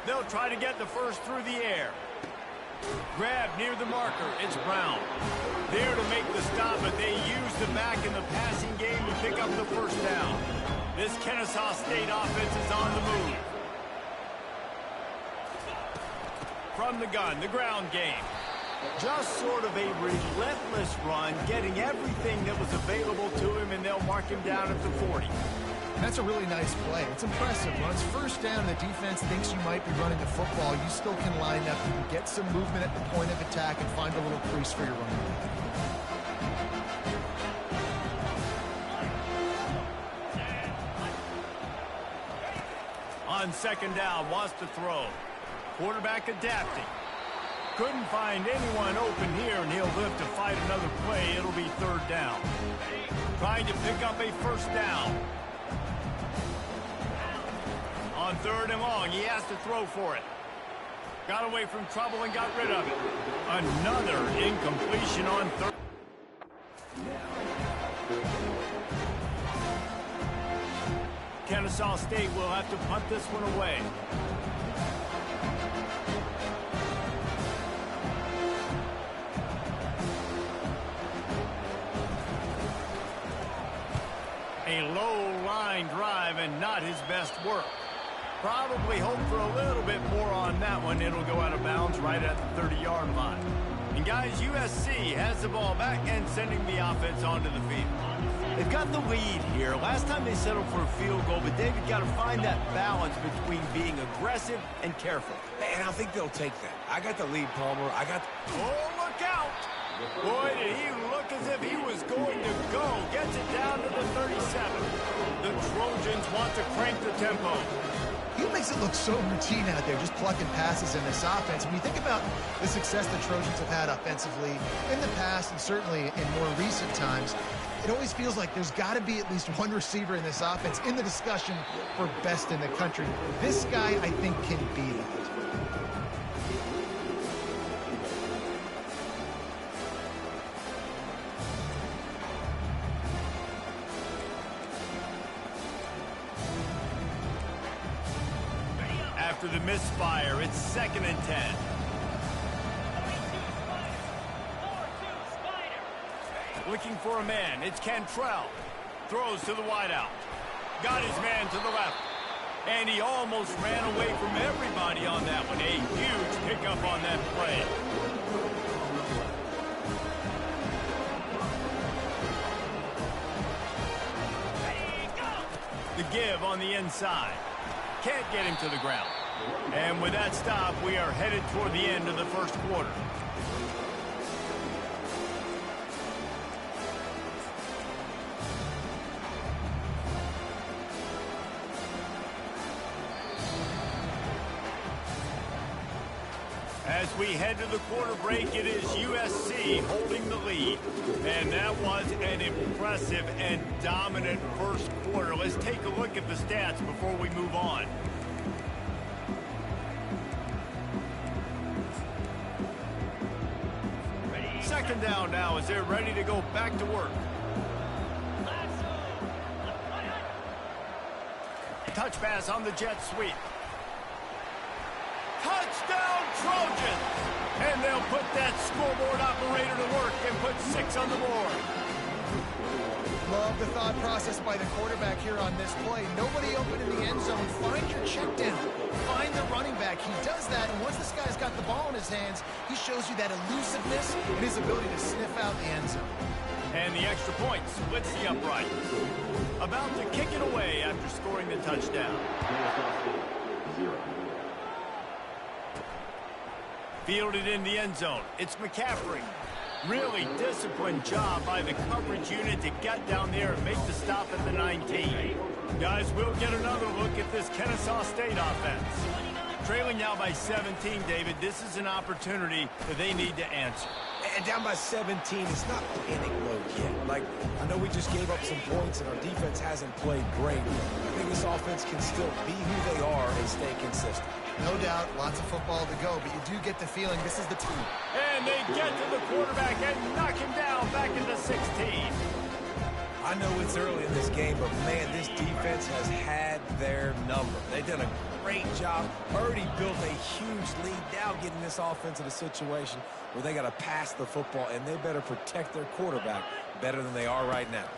They'll try to get the first through the air. Grab near the marker. It's Brown. There to make the stop, but they use the back in the passing game to pick up the first down. This Kennesaw State offense is on the move. From the gun, the ground game. Just sort of a relentless run, getting everything that was available to him, and they'll mark him down at the 40. That's a really nice play. It's impressive. When it's first down, the defense thinks you might be running the football. You still can line up. You can get some movement at the point of attack and find a little crease for your running back. On 2nd down, wants to throw. Quarterback adapting. Couldn't find anyone open here, and he'll live to fight another play. It'll be 3rd down. Trying to pick up a first down. On 3rd and long, he has to throw for it. Got away from trouble and got rid of it. Another incompletion on 3rd. Kennesaw State will have to punt this one away. A low line drive and not his best work. Probably hope for a little bit more on that one. It'll go out of bounds right at the 30-yard line. And guys, USC has the ball back and sending the offense onto the field. They've got the lead here. Last time they settled for a field goal, but David got to find that balance between being aggressive and careful. And I think they'll take that. I got the lead, Palmer. Oh, look out! Boy, did he look as if he was going to go. Gets it down to the 37. The Trojans want to crank the tempo. He makes it look so routine out there, just plucking passes in this offense. When you think about the success the Trojans have had offensively in the past and certainly in more recent times, it always feels like there's got to be at least one receiver in this offense in the discussion for best in the country. This guy, I think, can be that. After the misfire, it's 2nd and 10. Looking for a man. It's Cantrell. Throws to the wideout. Got his man to the left. And he almost ran away from everybody on that one. A huge pickup on that play. The give on the inside. Can't get him to the ground. And with that stop, we are headed toward the end of the first quarter. As we head to the quarter break, it is USC holding the lead. And that was an impressive and dominant first quarter. Let's take a look at the stats before we move on. Second down now as they're ready to go back to work. Touch pass on the jet sweep. Touchdown Trojans! And they'll put that scoreboard operator to work and put 6 on the board. Love the thought process by the quarterback here on this play. Nobody open in the end zone. Find your check down. Find the running back. He does that, and once this guy's got the ball in his hands, he shows you that elusiveness and his ability to sniff out the end zone. And the extra point splits the upright. About to kick it away after scoring the touchdown. Fielded in the end zone. It's McCaffrey. Really disciplined job by the coverage unit to get down there and make the stop at the 19. Guys, we'll get another look at this Kennesaw State offense. Trailing now by 17, David. This is an opportunity that they need to answer. And down by 17, it's not panic mode yet. Like, I know we just gave up some points and our defense hasn't played great. I think this offense can still be who they are and stay consistent. No doubt, lots of football to go, but you do get the feeling this is the team. And they get to the quarterback and knock him down back into 16. I know it's early in this game, but man, this defense has had their number. They've done a great job, already built a huge lead, now getting this offense in a situation where they got to pass the football, and they better protect their quarterback better than they are right now.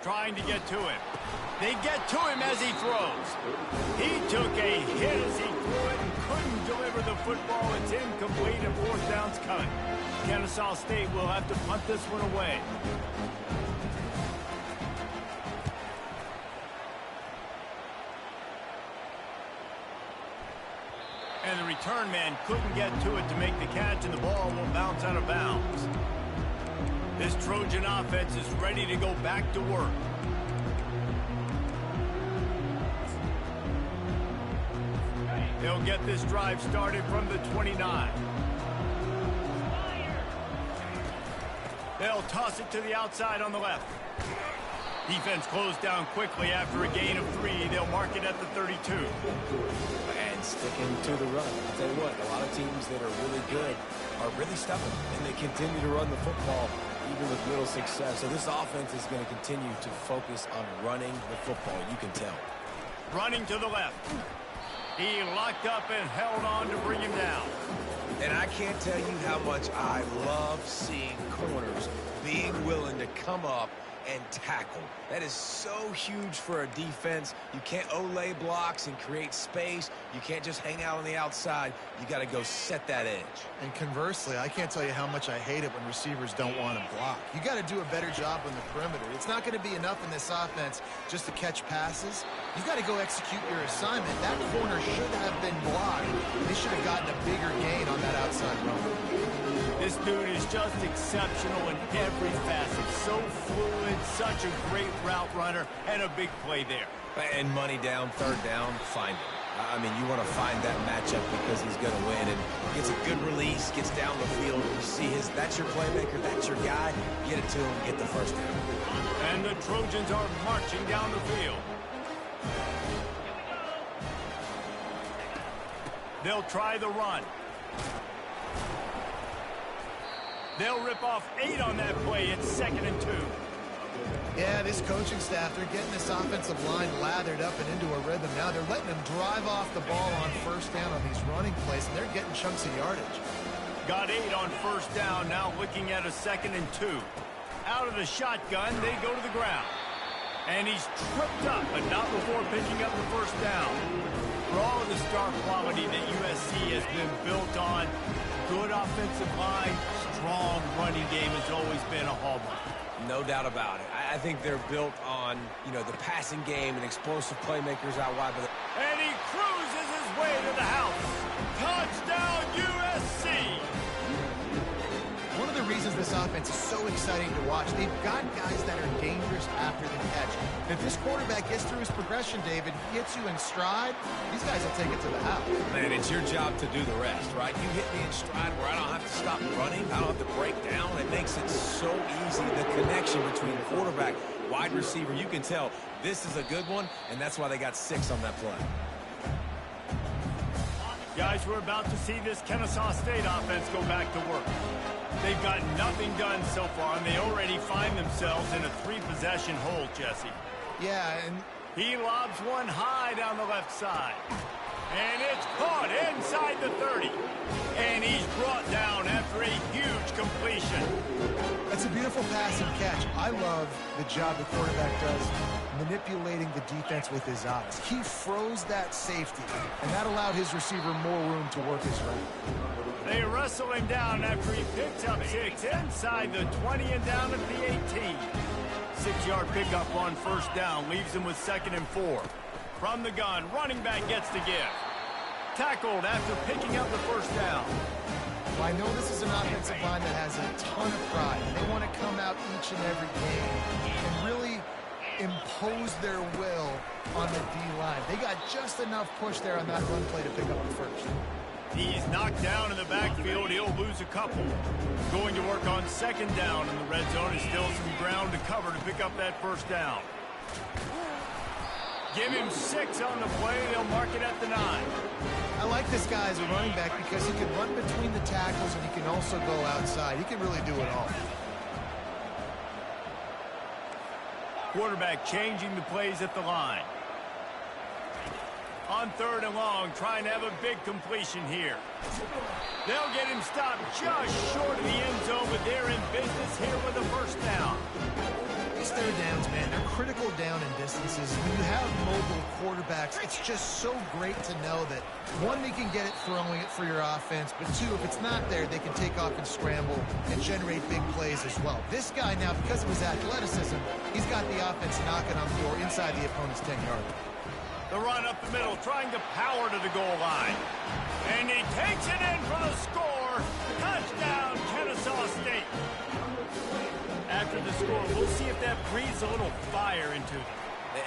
Trying to get to him. They get to him as he throws. He took a hit as he threw it and couldn't deliver the football. It's incomplete and fourth down's coming. Kennesaw State will have to punt this one away. And the return man couldn't get to it to make the catch, and the ball will bounce out of bounds. This Trojan offense is ready to go back to work. They'll get this drive started from the 29. They'll toss it to the outside on the left. Defense closed down quickly after a gain of 3. They'll mark it at the 32. And sticking to the run. I'll tell you what, a lot of teams that are really good are really stubborn, and they continue to run the football even with little success. So this offense is going to continue to focus on running the football. You can tell. Running to the left. He locked up and held on to bring him down. And I can't tell you how much I love seeing corners being willing to come up and tackle. That is so huge for a defense. You can't olay blocks and create space. You can't just hang out on the outside. You got to go set that edge. And conversely, I can't tell you how much I hate it when receivers don't want to block. You got to do a better job on the perimeter. It's not going to be enough in this offense just to catch passes. You got to go execute your assignment. That corner should have been blocked. They should have gotten a bigger gain on that outside run. This dude is just exceptional in every facet. So fluid, such a great route runner, and a big play there. And money down, third down, find him. I mean, you want to find that matchup because he's going to win. And gets a good release, gets down the field. You see that's your playmaker, that's your guy. Get it to him, get the first down. And the Trojans are marching down the field. They'll try the run. They'll rip off 8 on that play. It's 2nd and 2. Yeah, this coaching staff, they're getting this offensive line lathered up and into a rhythm now. They're letting them drive off the ball on first down on these running plays, and they're getting chunks of yardage. Got 8 on first down, now looking at a 2nd and 2. Out of the shotgun, they go to the ground. And he's tripped up, but not before picking up the first down. For all of the star quality that USC has been built on, good offensive line, strong running game has always been a hallmark. No doubt about it. I think they're built on, the passing game and explosive playmakers out wide. And he cruises his way to the house. Touchdown, USC! One of the reasons this offense is so exciting to watch, they've got guys that are dangerous after the catch. If this quarterback gets through his progression, David, gets you in stride, these guys will take it to the house. Man, it's your job to do the rest, right? You hit me in stride where I don't have to stop running. I don't have to break down. It makes it so easy. The connection between quarterback, wide receiver, you can tell this is a good one, and that's why they got 6 on that play. Guys, we're about to see this Kennesaw State offense go back to work. They've got nothing done so far, and they already find themselves in a 3-possession hole, Jesse. Yeah, and he lobs one high down the left side. And it's caught inside the 30. And he's brought down after a huge completion. That's a beautiful pass and catch. I love the job the quarterback does manipulating the defense with his eyes. He froze that safety, and that allowed his receiver more room to work his route. They wrestle him down after he picks up 6 inside the 20 and down at the 18. 6-yard pickup on first down leaves him with 2nd and 4. From the gun, running back gets the give. Tackled after picking up the first down. Well, I know this is an offensive line that has a ton of pride. They want to come out each and every game and really impose their will on the D-line. They got just enough push there on that run play to pick up the first. He's knocked down in the backfield. He'll lose a couple. Going to work on 2nd down in the red zone. Is still some ground to cover to pick up that first down. Give him 6 on the play. They'll mark it at the 9. I like this guy as a running back because he can run between the tackles and he can also go outside. He can really do it all. Quarterback changing the plays at the line. On 3rd and long, trying to have a big completion here. They'll get him stopped just short of the end zone, but they're in business here with a first down. These 3rd downs, man, they're critical down and distances. When you have mobile quarterbacks, it's just so great to know that, 1, they can get it throwing it for your offense, but 2, if it's not there, they can take off and scramble and generate big plays as well. This guy now, because of his athleticism, he's got the offense knocking on the door inside the opponent's 10-yard line. The run up the middle, trying to power to the goal line. And he takes it in for the score. Touchdown, Kennesaw State. After the score, we'll see if that breathes a little fire into them.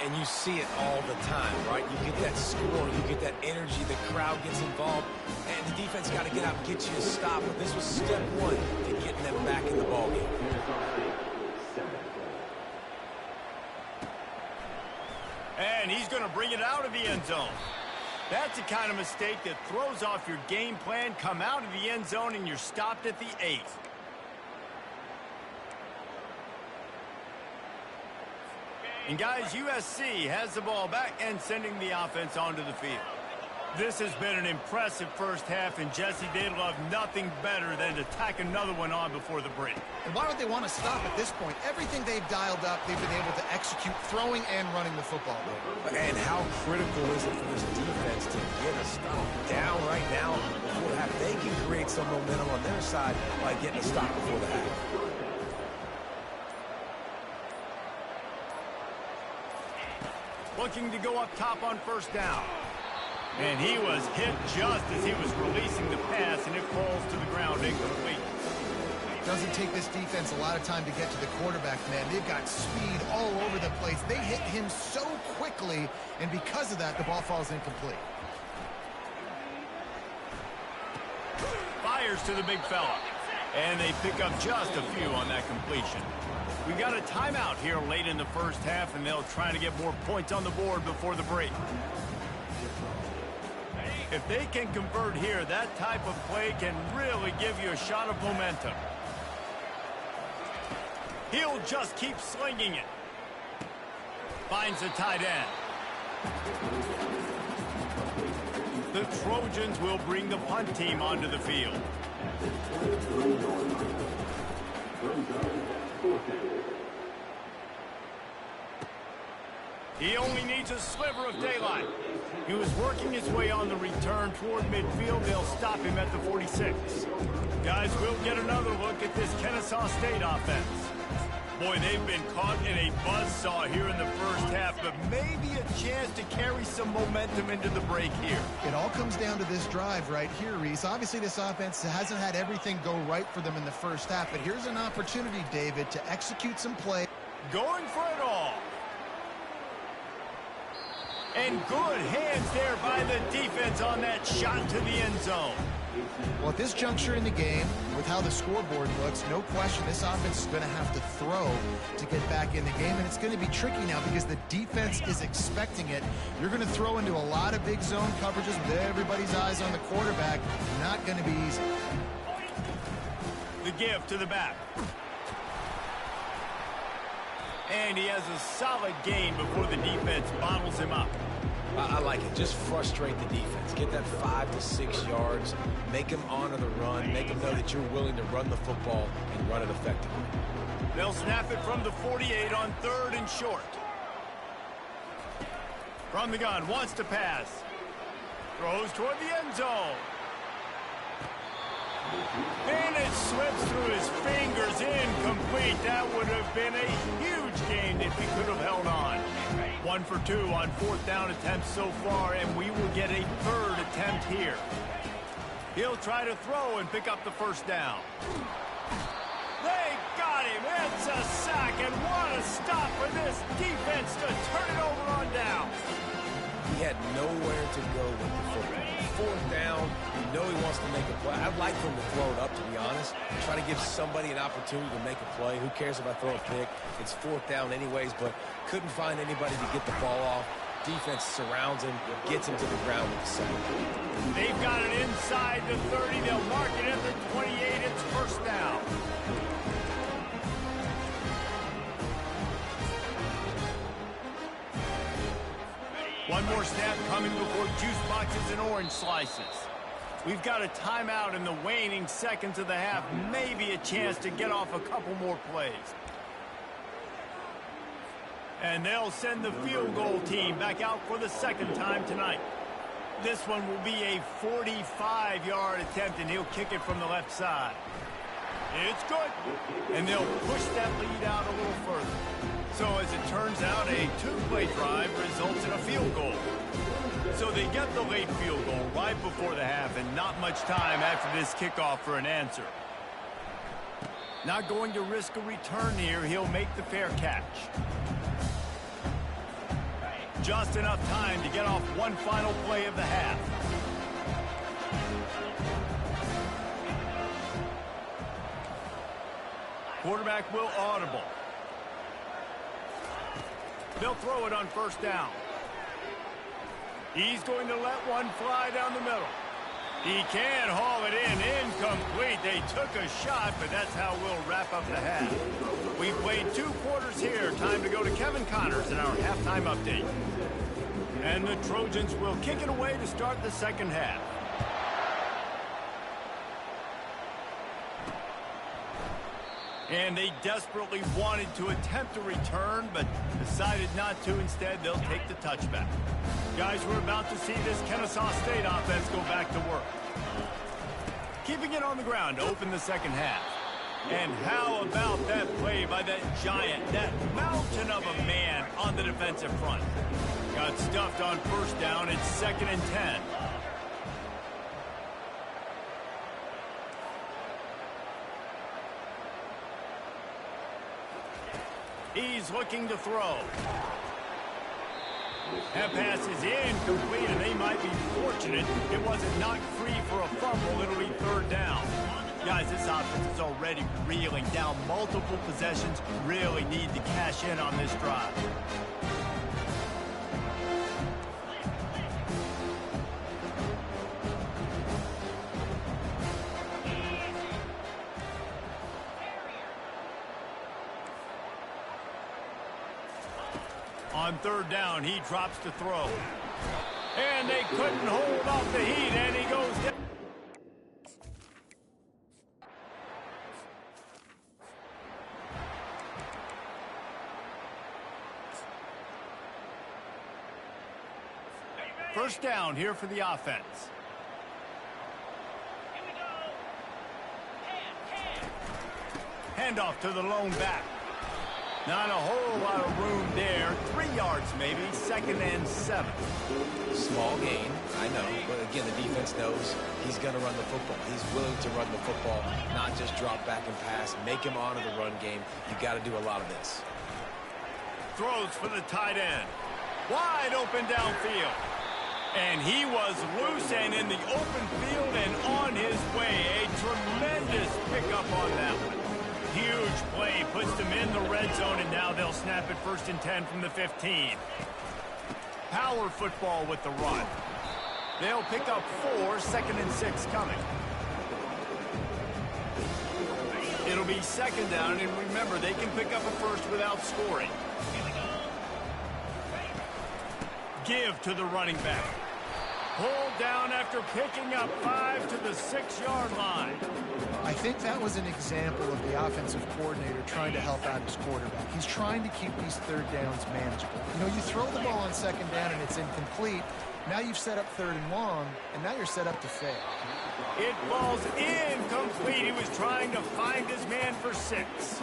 And you see it all the time, right? You get that score, you get that energy, the crowd gets involved, and the defense got to get out and get you a stop. But this was step 1 to getting them back in the ballgame. And he's going to bring it out of the end zone. That's the kind of mistake that throws off your game plan. Come out of the end zone and you're stopped at the 8. And guys, USC has the ball back and sending the offense onto the field. This has been an impressive first half, and Jesse, they'd love nothing better than to tack another one on before the break. And why would they want to stop at this point? Everything they've dialed up, they've been able to execute throwing and running the football. And how critical is it for this defense to get a stop down right now before the half? They can create some momentum on their side by getting a stop before the half. Looking to go up top on first down. And he was hit just as he was releasing the pass, and it falls to the ground incomplete. Doesn't take this defense a lot of time to get to the quarterback, man. They've got speed all over the place. They hit him so quickly, and because of that, the ball falls incomplete. Fires to the big fella. And they pick up just a few on that completion. We got a timeout here late in the first half, and they'll try to get more points on the board before the break. If they can convert here, that type of play can really give you a shot of momentum. He'll just keep slinging it. Finds the tight end. The Trojans will bring the punt team onto the field. He only needs a sliver of daylight. He was working his way on the return toward midfield. They'll stop him at the 46. Guys, we'll get another look at this Kennesaw State offense. Boy, they've been caught in a buzzsaw here in the first half, but maybe a chance to carry some momentum into the break here. It all comes down to this drive right here, Reese. Obviously, this offense hasn't had everything go right for them in the first half, but here's an opportunity, David, to execute some play. Going for it all. And good hands there by the defense on that shot to the end zone. Well, at this juncture in the game, with how the scoreboard looks, no question this offense is going to have to throw to get back in the game, and it's going to be tricky now because the defense is expecting it. You're going to throw into a lot of big zone coverages with everybody's eyes on the quarterback. Not going to be easy. The give to the back. And he has a solid gain before the defense bottles him up. I like it. Just frustrate the defense. Get that 5 to 6 yards. Make them honor the run. Make them know that you're willing to run the football and run it effectively. They'll snap it from the 48 on 3rd and short. From the gun, wants to pass. Throws toward the end zone. And it slips through his fingers, incomplete. That would have been a huge gain if he could have held on. 1 for 2 on 4th down attempts so far, and we will get a 3rd attempt here. He'll try to throw and pick up the 1st down. They got him. It's a sack, and what a stop for this defense to turn it over on down. He had nowhere to go with the football. 4th down, you know he wants to make a play. I'd like for him to throw it up, to be honest. Try to give somebody an opportunity to make a play. Who cares if I throw a pick? It's 4th down anyways, but couldn't find anybody to get the ball off. Defense surrounds him, gets him to the ground with the sack. They've got it inside the 30. They'll mark it at the 28. It's 1st down. One more snap coming before juice boxes and orange slices. We've got a timeout in the waning seconds of the half. Maybe a chance to get off a couple more plays. And they'll send the field goal team back out for the 2nd time tonight. This one will be a 45-yard attempt, and he'll kick it from the left side. It's good. And they'll push that lead out a little further. So as it turns out, a 2-play drive results in a field goal. So they get the late field goal right before the half, and not much time after this kickoff for an answer. Not going to risk a return here. He'll make the fair catch. Just enough time to get off one final play of the half. Quarterback will audible. They'll throw it on 1st down. He's going to let one fly down the middle. He can haul it in. Incomplete. They took a shot, but that's how we'll wrap up the half. We've played 2 quarters here. Time to go to Kevin Connors in our halftime update. And the Trojans will kick it away to start the 2nd half. And they desperately wanted to attempt a return, but decided not to. Instead, they'll take the touchback. Guys, we're about to see this Kennesaw State offense go back to work. Keeping it on the ground to open the 2nd half. And how about that play by that giant, that mountain of a man on the defensive front? Got stuffed on 1st down. It's 2nd and 10. He's looking to throw. That pass is incomplete, and they might be fortunate it wasn't knocked free for a fumble. It'll be 3rd down. Guys, this offense is already reeling down multiple possessions. Really need to cash in on this drive. On 3rd down, he drops to throw. And they couldn't hold off the heat, and he goes down. First down here for the offense. Handoff to the lone back. Not a whole lot of room there. 3 yards maybe. 2nd and 7. Small gain, I know. But again, the defense knows he's going to run the football. He's willing to run the football, not just drop back and pass. Make him honor the run game. You got to do a lot of this. Throws for the tight end. Wide open downfield. And he was loose and in the open field and on his way. A tremendous pickup on that one. Huge play, puts them in the red zone, and now they'll snap it 1st and 10 from the 15. Power football with the run. They'll pick up 4, 2nd and 6 coming. It'll be 2nd down, and remember, they can pick up a first without scoring. Give to the running back. Pulled down after picking up 5 to the 6-yard line. I think that was an example of the offensive coordinator trying to help out his quarterback. He's trying to keep these 3rd downs manageable. You know, you throw the ball on 2nd down and it's incomplete. Now you've set up 3rd and long, and now you're set up to fail. It falls incomplete. He was trying to find his man for 6.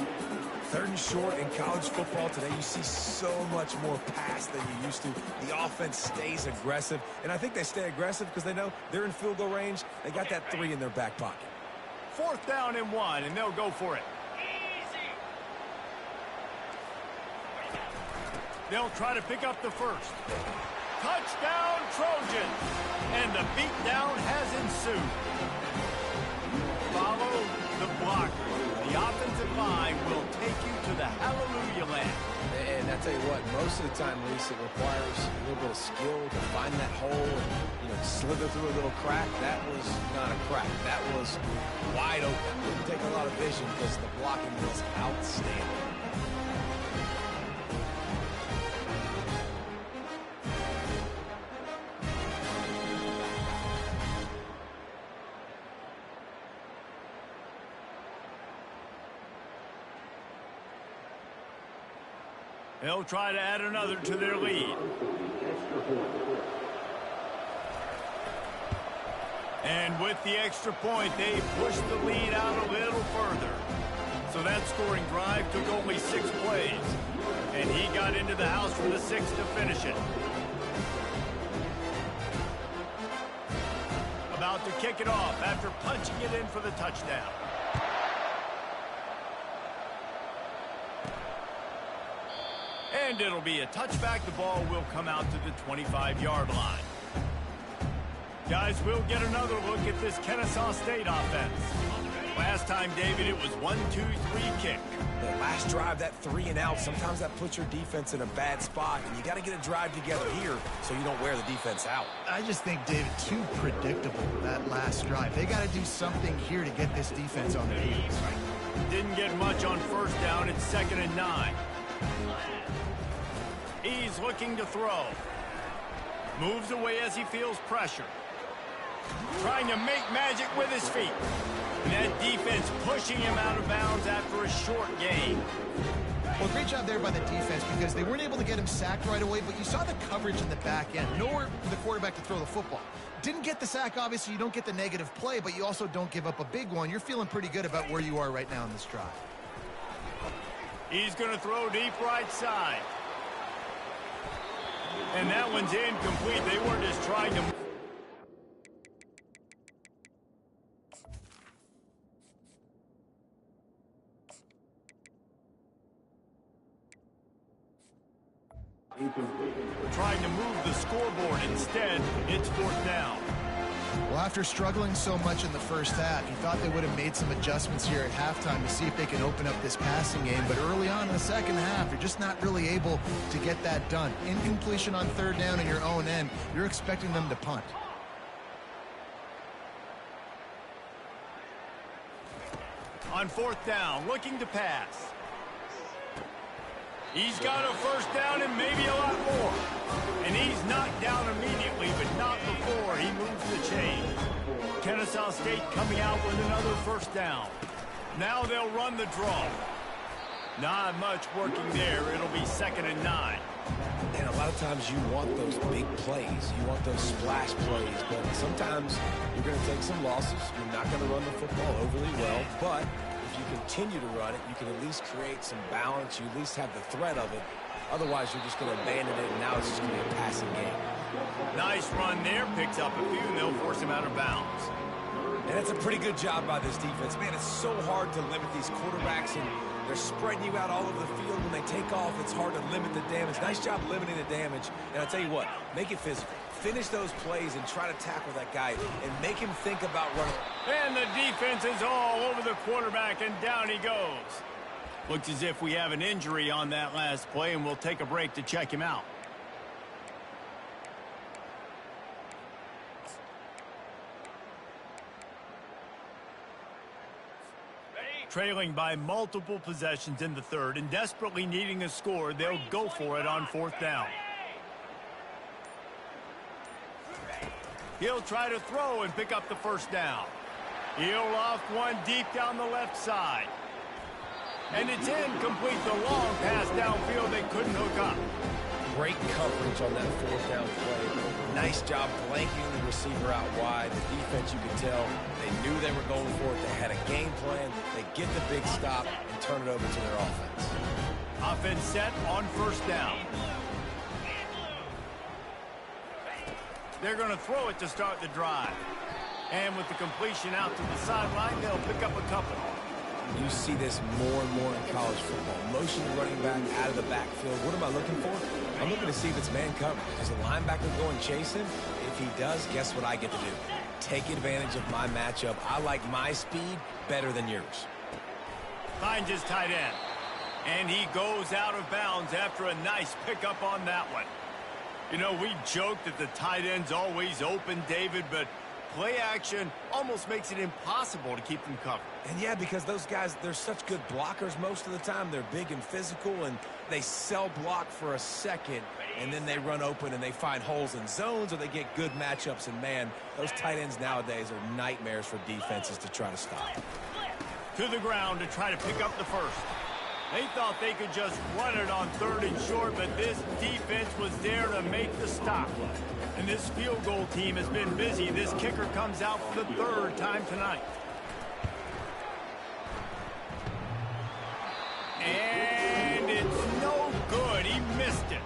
3rd and short in college football today, you see so much more pass than you used to. The offense stays aggressive, and I think they stay aggressive because they know they're in field goal range. They got that 3 in their back pocket. 4th down and 1, and they'll go for it. They'll try to pick up the first. Touchdown, Trojans! And the beatdown has ensued. Follow the blocker. The offensive line will take you to the hallelujah land. And I tell you what, most of the time, Reese, it requires a little bit of skill to find that hole and, slither through a little crack. That was not a crack. That was wide open. Didn't take a lot of vision because the blocking was outstanding. They'll try to add another to their lead. And with the extra point, they pushed the lead out a little further. So that scoring drive took only 6 plays. And he got into the house for the 6th to finish it. About to kick it off after punching it in for the touchdown. And it'll be a touchback. The ball will come out to the 25-yard line. Guys, we'll get another look at this Kennesaw State offense. Last time, David, it was 1-2-3 kick. The last drive, that 3 and out, sometimes that puts your defense in a bad spot, and you got to get a drive together here so you don't wear the defense out. I just think, David, too predictable, that last drive. They got to do something here to get this defense on their heels. Didn't get much on 1st down. It's 2nd and 9. He's looking to throw. Moves away as he feels pressure. Trying to make magic with his feet. And that defense pushing him out of bounds after a short gain. Well, great job there by the defense because they weren't able to get him sacked right away, but you saw the coverage in the back end. Nowhere for the quarterback to throw the football. Didn't get the sack, obviously. You don't get the negative play, but you also don't give up a big one. You're feeling pretty good about where you are right now in this drive. He's going to throw deep right side. And that one's incomplete. They were just trying to... Trying to move the scoreboard. Instead, it's 4th down. Well, after struggling so much in the first half, you thought they would have made some adjustments here at halftime to see if they can open up this passing game. But early on in the second half, you're just not really able to get that done. Incompletion on 3rd down in your own end, you're expecting them to punt. On 4th down, looking to pass. He's got a first down and maybe a lot more. And he's knocked down immediately, but not before he moves the chain. Kennesaw State coming out with another first down. Now they'll run the draw. Not much working there. It'll be 2nd and 9. And a lot of times you want those big plays. You want those splash plays. But sometimes you're going to take some losses. You're not going to run the football overly well. But if you continue to run it, you can at least create some balance. You at least have the threat of it. Otherwise, you're just going to abandon it, and now it's just going to be a passing game. Nice run there. Picks up a few, and they'll force him out of bounds. And it's a pretty good job by this defense. Man, it's so hard to limit these quarterbacks, and they're spreading you out all over the field. When they take off, it's hard to limit the damage. Nice job limiting the damage. And I'll tell you what, make it physical. Finish those plays and try to tackle that guy and make him think about running. And the defense is all over the quarterback, and down he goes. Looks as if we have an injury on that last play, and we'll take a break to check him out. Trailing by multiple possessions in the third and desperately needing a score, they'll go for it on 4th down. He'll try to throw and pick up the first down. He'll loft one deep down the left side. And it's incomplete. The long pass downfield they couldn't hook up. Great coverage on that 4th down play. Nice job blanking the receiver out wide. The defense, you could tell, they knew they were going for it. They had a game plan. They get the big stop and turn it over to their offense. Offense set on 1st down. They're going to throw it to start the drive. And with the completion out to the sideline, they'll pick up a couple. You see this more and more in college football. Motion the running back out of the backfield. What am I looking for? I'm looking to see if it's man coverage. Does the linebacker go and chase him? If he does, guess what I get to do? Take advantage of my matchup. I like my speed better than yours. Finds his tight end. And he goes out of bounds after a nice pickup on that one. You know, we joked that the tight end's always open, David, but play action almost makes it impossible to keep them covered. And yeah, because those guys, they're such good blockers most of the time. They're big and physical, and they sell block for a second, and then they run open and they find holes in zones, or they get good matchups. And man, those tight ends nowadays are nightmares for defenses to try to stop. To the ground to try to pick up the first. They thought they could just run it on 3rd and short, but this defense was there to make the stop. And this field goal team has been busy. This kicker comes out for the 3rd time tonight. And it's no good. He missed it.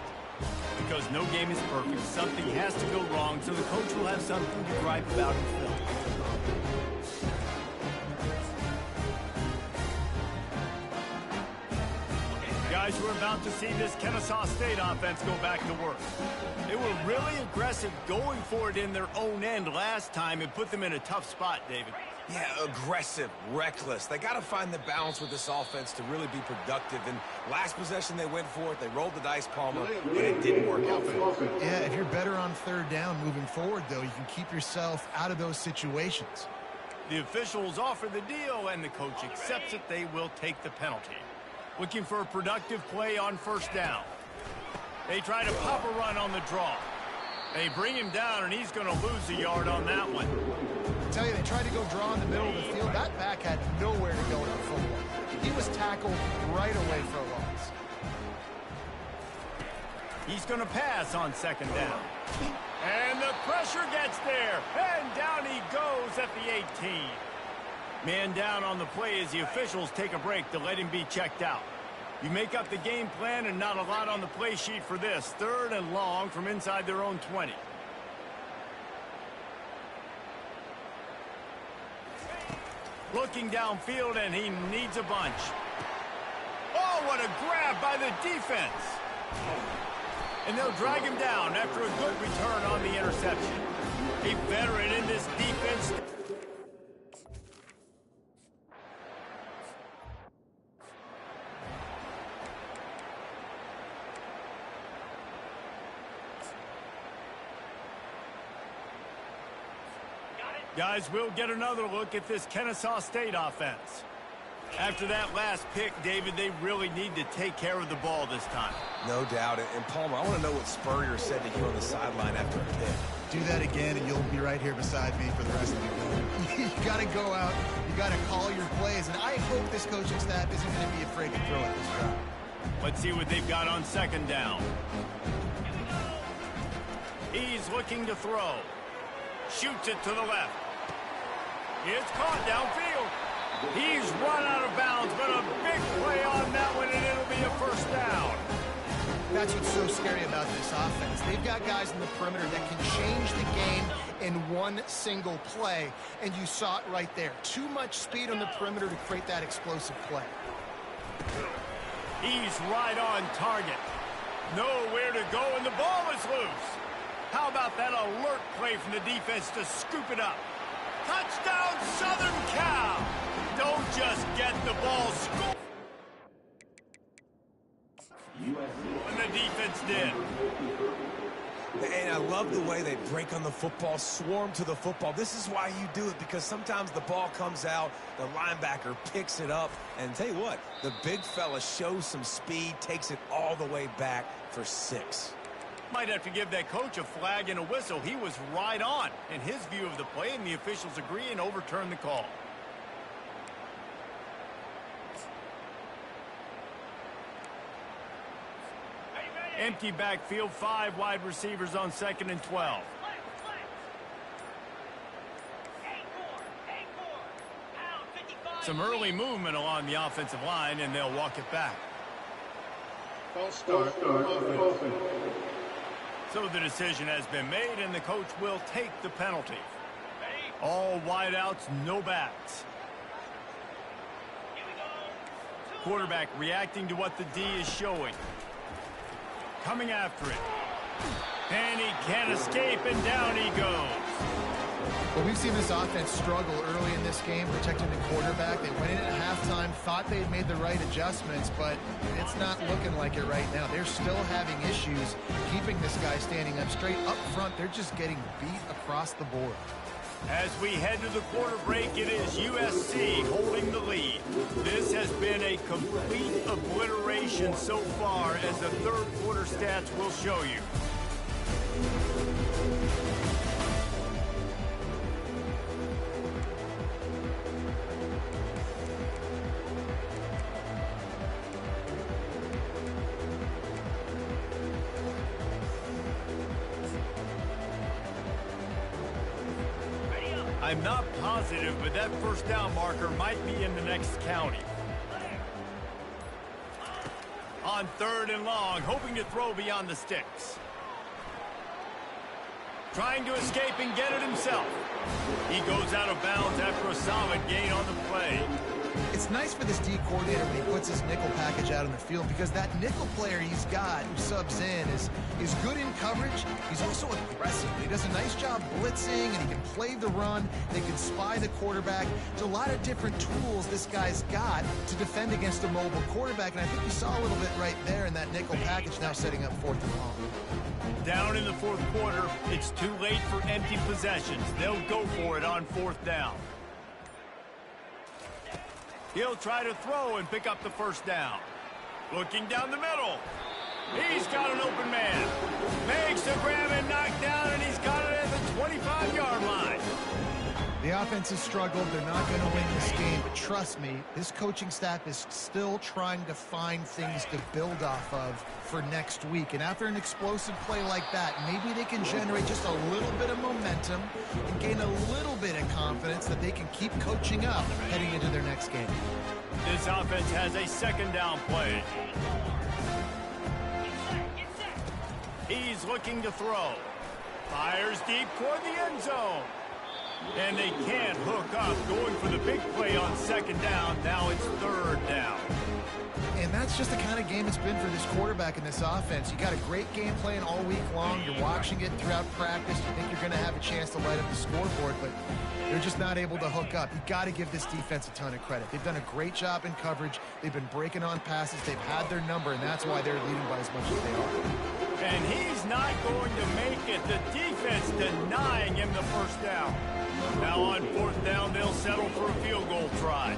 Because no game is perfect. Something has to go wrong, so the coach will have something to gripe about in film. Guys, we're about to see this Kennesaw State offense go back to work. They were really aggressive going for it in their own end last time. It put them in a tough spot, David. Yeah, aggressive, reckless. They got to find the balance with this offense to really be productive. And last possession, they went for it. They rolled the dice, Palmer, and it didn't work out for them. Yeah, if you're better on 3rd down moving forward, though, you can keep yourself out of those situations. The officials offer the deal, and the coach accepts it. They will take the penalty. Looking for a productive play on 1st down. They try to pop a run on the draw. They bring him down, and he's going to lose a yard on that one. I tell you, they tried to go draw in the middle of the field. That back had nowhere to go in the football. He was tackled right away for a loss. He's going to pass on 2nd down. And the pressure gets there. And down he goes at the 18. Man down on the play as the officials take a break to let him be checked out. You make up the game plan and not a lot on the play sheet for this. 3rd and long from inside their own 20. Looking downfield, and he needs a bunch. Oh, what a grab by the defense. And they'll drag him down after a good return on the interception. A veteran in this defense. Guys, we'll get another look at this Kennesaw State offense. After that last pick, David, they really need to take care of the ball this time. No doubt. And Palmer, I want to know what Spurrier said to you on the sideline after a pick. Do that again, and you'll be right here beside me for the rest of the game. You got to go out. You got to call your plays. And I hope this coaching staff isn't going to be afraid to throw at this drive. Let's see what they've got on second down. He's looking to throw. Shoots it to the left. It's caught downfield. He's run out of bounds, but a big play on that one, and it'll be a first down. That's what's so scary about this offense. They've got guys in the perimeter that can change the game in one single play, and you saw it right there. Too much speed on the perimeter to create that explosive play. He's right on target. Nowhere to go, and the ball is loose. How about that alert play from the defense to scoop it up? Touchdown, Southern Cal! Don't just get the ball scooped. And the defense did. And I love the way they break on the football, swarm to the football. This is why you do it, because sometimes the ball comes out, the linebacker picks it up, and tell you what, the big fella shows some speed, takes it all the way back for 6. Might have to give that coach a flag and a whistle. He was right on in his view of the play, and the officials agree and overturn the call. Empty backfield, 5 wide receivers on 2nd and 12. Some early movement along the offensive line, and they'll walk it back. So the decision has been made, and the coach will take the penalty. All wideouts, no backs. Quarterback reacting to what the D is showing. Coming after it. And he can't escape, and down he goes. Well, we've seen this offense struggle early in this game, protecting the quarterback. They went in at halftime, thought they had made the right adjustments, but it's not looking like it right now. They're still having issues keeping this guy standing up straight. Up front, they're just getting beat across the board. As we head to the quarter break, it is USC holding the lead. This has been a complete obliteration so far, as the third quarter stats will show you. I'm not positive, but that first down marker might be in the next county. On 3rd and long, hoping to throw beyond the sticks. Trying to escape and get it himself. He goes out of bounds after a solid gain on the play. It's nice for this D coordinator when he puts his nickel package out on the field, because that nickel player he's got who subs in is good in coverage. He's also aggressive. He does a nice job blitzing, and he can play the run. They can spy the quarterback. There's a lot of different tools this guy's got to defend against a mobile quarterback, and I think you saw a little bit right there in that nickel package, now setting up 4th and long. Down in the 4th quarter, it's too late for empty possessions. They'll go for it on 4th down. He'll try to throw and pick up the first down. Looking down the middle. He's got an open man. Makes the grab and knock down, and he's got it at the 25-yard line. The offense has struggled. They're not going to win this game, but trust me, this coaching staff is still trying to find things to build off of for next week. And after an explosive play like that, maybe they can generate just a little bit of momentum and gain a little bit of confidence that they can keep coaching up heading into their next game. This offense has a 2nd down play. He's looking to throw. Fires deep toward the end zone. And they can't hook up, going for the big play on 2nd down. Now it's 3rd down. And that's just the kind of game it's been for this quarterback in this offense. You got a great game plan all week long. You're watching it throughout practice. You think you're going to have a chance to light up the scoreboard, but they're just not able to hook up. You got to give this defense a ton of credit. They've done a great job in coverage. They've been breaking on passes. They've had their number, and that's why they're leading by as much as they are. And he's not going to make it. The defense denying him the first down. Now on 4th down, they'll settle for a field goal try.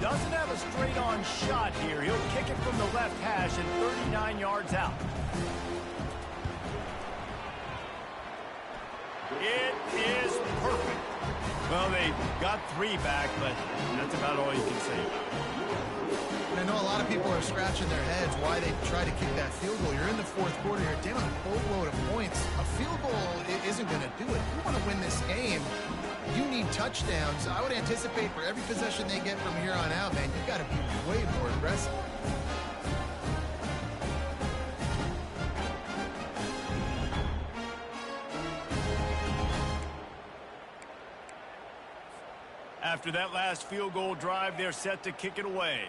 doesn't have a straight-on shot here. He'll kick it from the left hash and 39 yards out. It is perfect. Well, they got 3 back, but that's about all you can say about it. And I know a lot of people are scratching their heads why they try to kick that field goal. You're in the 4th quarter. You're down a boatload of points. A field goal isn't going to do it. If you want to win this game, you need touchdowns. I would anticipate for every possession they get from here on out, man, you've got to be way more aggressive. After that last field goal drive, they're set to kick it away.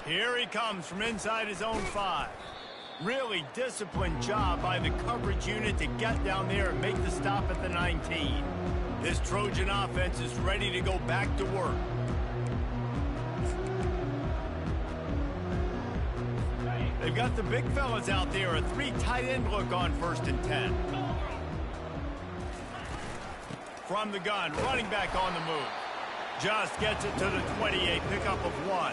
Here he comes from inside his own 5. Really disciplined job by the coverage unit to get down there and make the stop at the 19. This Trojan offense is ready to go back to work. They've got the big fellas out there, a 3 tight end look on 1st and 10. From the gun, running back on the move. Just gets it to the 28, pickup of 1.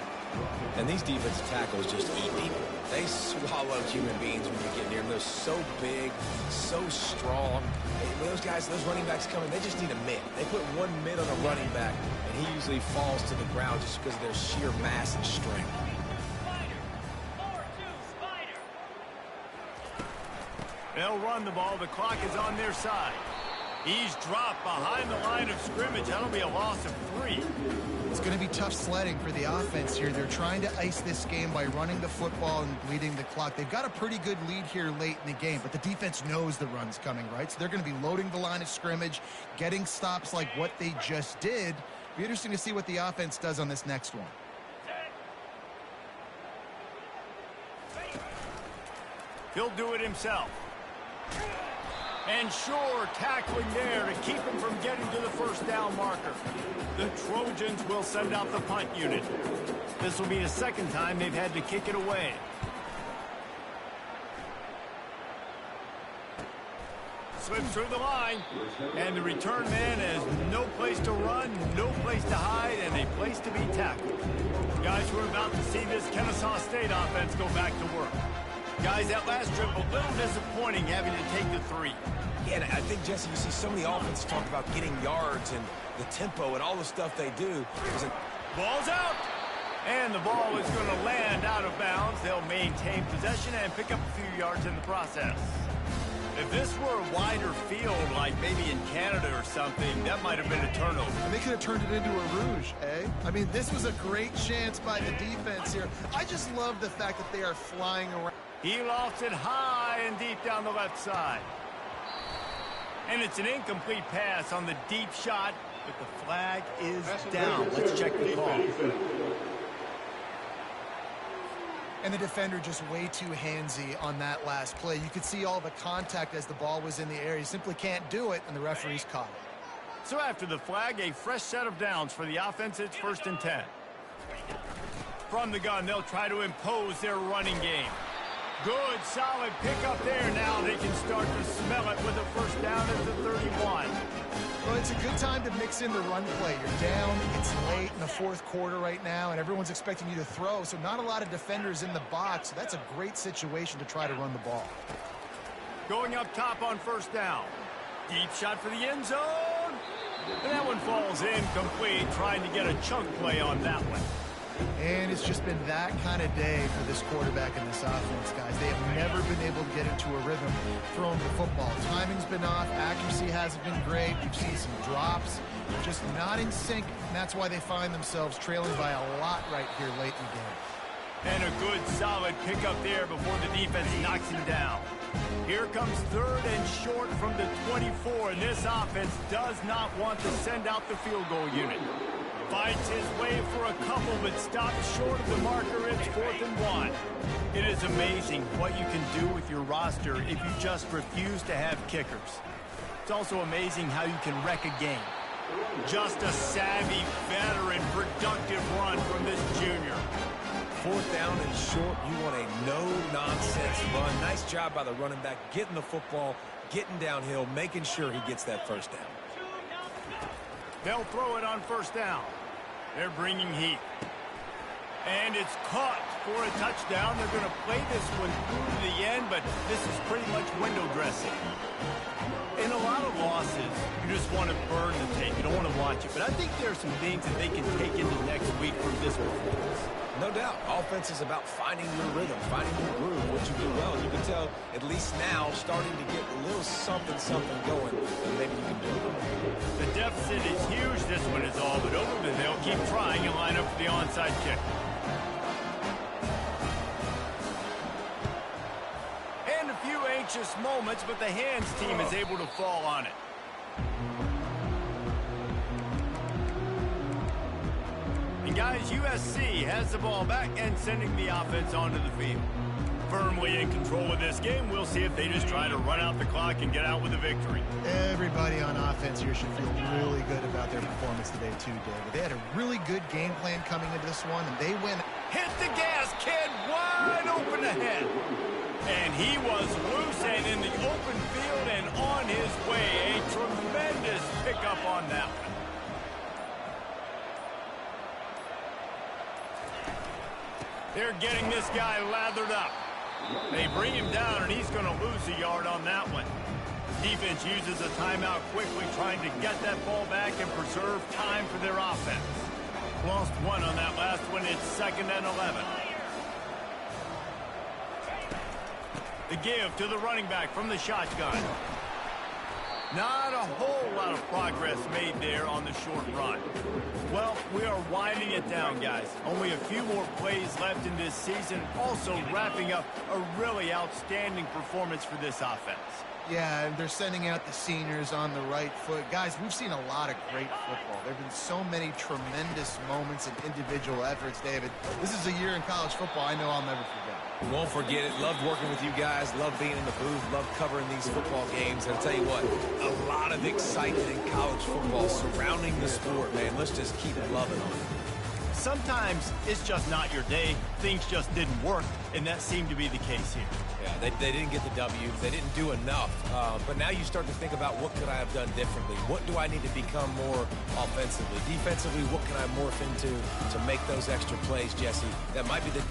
And these defensive tackles just eat people. They swallow human beings when you get near them. They're so big, so strong. When those guys, those running backs come in, they just need a mid. They put 1 mid on a running back, and he usually falls to the ground just because of their sheer mass and strength. They'll run the ball. The clock is on their side. He's dropped behind the line of scrimmage. That'll be a loss of 3. It's going to be tough sledding for the offense here. They're trying to ice this game by running the football and bleeding the clock. They've got a pretty good lead here late in the game, but the defense knows the run's coming, right? So they're going to be loading the line of scrimmage, getting stops like what they just did. Be interesting to see what the offense does on this next one. He'll do it himself. And sure, tackling there to keep him from getting to the 1st down marker. The Trojans will send out the punt unit. This will be the 2nd time they've had to kick it away. Slips through the line, and the return man has no place to run, no place to hide, and a place to be tackled. Guys, we're about to see this Kennesaw State offense go back to work. Guys, that last trip, a little disappointing having to take the 3. Yeah, and I think, Jesse, you see so many offenses talk about getting yards and the tempo and all the stuff they do. Ball's out! And the ball is going to land out of bounds. They'll maintain possession and pick up a few yards in the process. If this were a wider field, like maybe in Canada or something, that might have been a turnover. And they could have turned it into a rouge, eh? I mean, this was a great chance by the defense here. I just love the fact that they are flying around. He lofts it high and deep down the left side. And it's an incomplete pass on the deep shot, but the flag is down. Let's check the call. And the defender just way too handsy on that last play. You could see all the contact as the ball was in the air. He simply can't do it, and the referee's caught it. So after the flag, a fresh set of downs for the offense. It's 1st and 10. From the gun, they'll try to impose their running game. Good, solid pickup there. Now they can start to smell it with a 1st down at the 31. Well, it's a good time to mix in the run play. You're down, it's late in the 4th quarter right now, and everyone's expecting you to throw, so not a lot of defenders in the box. So that's a great situation to try to run the ball. Going up top on 1st down. Deep shot for the end zone. And that one falls incomplete, trying to get a chunk play on that one. And it's just been that kind of day for this quarterback and this offense, guys. They have never been able to get into a rhythm throwing the football. Timing's been off. Accuracy hasn't been great. You've seen some drops. Just not in sync, and that's why they find themselves trailing by a lot right here late in the game. And a good, solid pickup there before the defense knocks him down. Here comes 3rd and short from the 24, and this offense does not want to send out the field goal unit. Fights his way for a couple, but stops short of the marker. It's 4th and 1. It is amazing what you can do with your roster if you just refuse to have kickers. It's also amazing how you can wreck a game. Just a savvy, veteran, productive run from this junior. 4th down and short, you want a no-nonsense run. Nice job by the running back, getting the football, getting downhill, making sure he gets that 1st down. They'll throw it on 1st down. They're bringing heat. And it's caught for a touchdown. They're going to play this one through to the end, but this is pretty much window dressing. In a lot of losses, you just want to burn the tape. You don't want to watch it. But I think there are some things that they can take into next week from this performance. No doubt. Offense is about finding your rhythm, finding your groove, what you do well. You can tell, at least now, starting to get a little something going, and maybe you can do it. The deficit is huge. This one is all but over, but they'll keep trying and line up for the onside kick. And a few anxious moments, but the hands team is able to fall on it. And guys, USC has the ball back and sending the offense onto the field. Firmly in control of this game. We'll see if they just try to run out the clock and get out with a victory. Everybody on offense here should feel really good about their performance today too, David. They had a really good game plan coming into this one, and they win. Hit the gas, kid, wide open ahead. And he was loose and in the open field and on his way. A tremendous pickup on that one. They're getting this guy lathered up. They bring him down, and he's going to lose a yard on that one. Defense uses a timeout quickly, trying to get that ball back and preserve time for their offense. Lost one on that last one. It's 2nd and 11. The give to the running back from the shotgun. Not a whole lot of progress made there on the short run. Well, we are winding it down, guys. Only a few more plays left in this season. Also wrapping up a really outstanding performance for this offense. Yeah, and they're sending out the seniors on the right foot. Guys, we've seen a lot of great football. There have been so many tremendous moments and individual efforts, David. This is a year in college football I know I'll never forget. Won't forget it. Loved working with you guys. Loved being in the booth. Loved covering these football games. And I'll tell you what, a lot of excitement in college football surrounding the sport, man. Let's just keep loving on it. Sometimes it's just not your day. Things just didn't work, and that seemed to be the case here. Yeah, they didn't get the W. They didn't do enough. But now you start to think about what could I have done differently? What do I need to become more offensively? Defensively, what can I morph into to make those extra plays, Jesse? That might be the